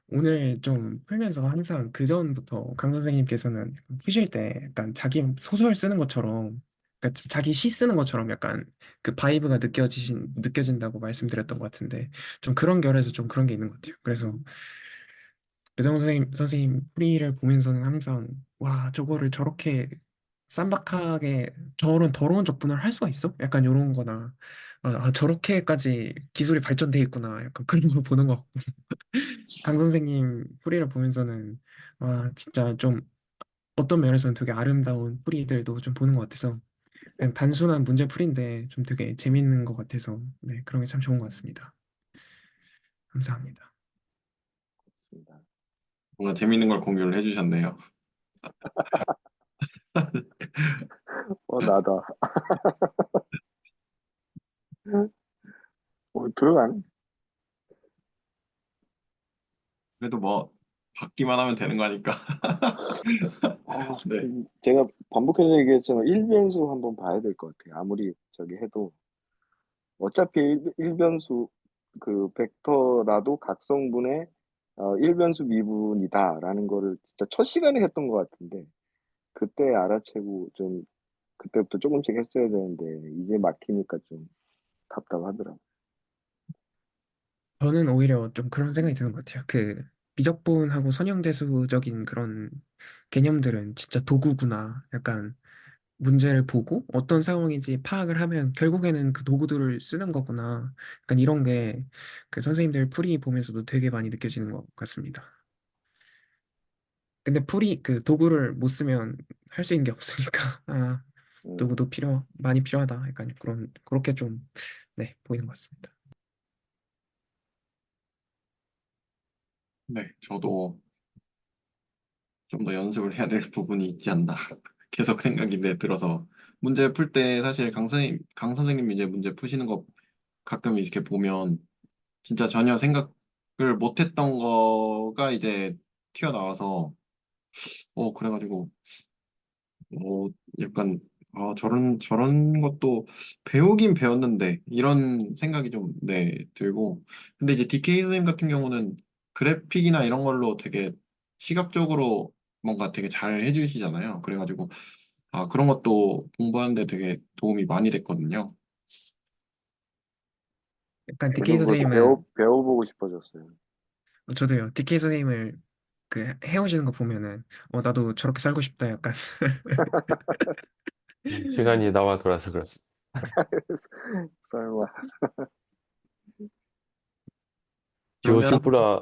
오늘 좀 풀면서 항상 그 전부터 강 선생님께서는 약간 푸실 때 약간 자기 소설 쓰는 것처럼 그러니까 자기 시 쓰는 것처럼 약간 그 바이브가 느껴진다고 말씀드렸던 것 같은데 좀 그런 결에서 좀 그런 게 있는 것 같아요. 그래서 배동 선생님 풀이를 보면서는 항상 와 저거를 저렇게 쌈박하게 저런 더러운 적분을 할 수가 있어? 약간 요런 거나 저렇게까지 기술이 발전돼 있구나 약간 그런 걸 보는 것 같고 강 선생님 뿌리를 보면서는 와 진짜 좀 어떤 면에서는 되게 아름다운 뿌리들도 좀 보는 것 같아서 그냥 단순한 문제 풀인데 좀 되게 재밌는 것 같아서 네 그런 게 참 좋은 것 같습니다. 감사합니다. 뭔가 재밌는 걸 공유를 해주셨네요. 나다. 들어가네. 그래도 뭐 받기만 하면 되는 거니까. 네. 제가 반복해서 얘기했지만 일변수 한번 봐야 될 것 같아요. 아무리 저기 해도 어차피 일변수 그 벡터라도 각성분의 일변수 미분이다라는 거를 진짜 첫 시간에 했던 것 같은데 그때 알아채고 좀 그때부터 조금씩 했어야 되는데 이제 막히니까 좀 답답하더라고요. 저는 오히려 좀 그런 생각이 드는 것 같아요. 그 미적분하고 선형대수적인 그런 개념들은 진짜 도구구나. 약간 문제를 보고 어떤 상황인지 파악을 하면 결국에는 그 도구들을 쓰는 거구나. 약간 이런 게 그 선생님들 풀이 보면서도 되게 많이 느껴지는 것 같습니다. 근데 풀이 그 도구를 못 쓰면 할 수 있는 게 없으니까 아, 음, 도구도 많이 필요하다. 약간 그렇게 좀 네, 보이는 것 같습니다. 네, 저도 좀 더 연습을 해야 될 부분이 있지 않나 계속 생각이 들어서 문제 풀 때 사실 강 선생님이 이제 문제 푸시는 거 가끔 이렇게 보면 진짜 전혀 생각을 못했던 거가 이제 튀어나와서 그래가지고 어 약간 저런 것도 배우긴 배웠는데 이런 생각이 좀 네 들고 근데 이제 DK 선생님 같은 경우는 그래픽이나 이런 걸로 되게 시각적으로 뭔가 되게 잘 해주시잖아요. 그래가지고 그런 것도 공부하는데 되게 도움이 많이 됐거든요. 약간 DK 저도 그걸 선생님은 배워보고 싶어졌어요. 저도요. DK 선생님을 그 헤어지는 거 보면은 나도 저렇게 살고 싶다. 약간 시간이 나와 돌아서 그렇습니다. 설마. 그러면 지오지브라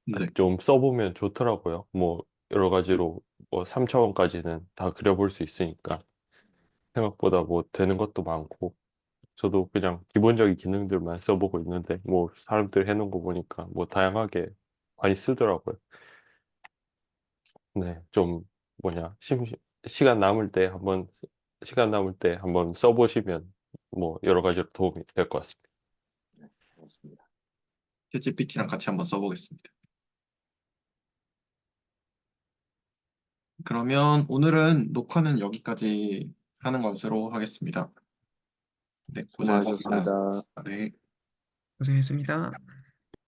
네, 좀 써보면 좋더라고요. 뭐 여러 가지로 뭐 3차원까지는 다 그려볼 수 있으니까 생각보다 뭐 되는 것도 많고 저도 그냥 기본적인 기능들만 써보고 있는데 뭐 사람들 해놓은 거 보니까 뭐 다양하게 많이 쓰더라고요. 네, 좀 뭐냐 시간 남을 때 한번 써보시면 뭐 여러 가지로 도움이 될 것 같습니다. 맞습니다. 챗GPT랑 같이 한번 써보겠습니다. 그러면 오늘은 녹화는 여기까지 하는 것으로 하겠습니다. 네, 고생하셨습니다. 수고하셨습니다. 네. 고생했습니다.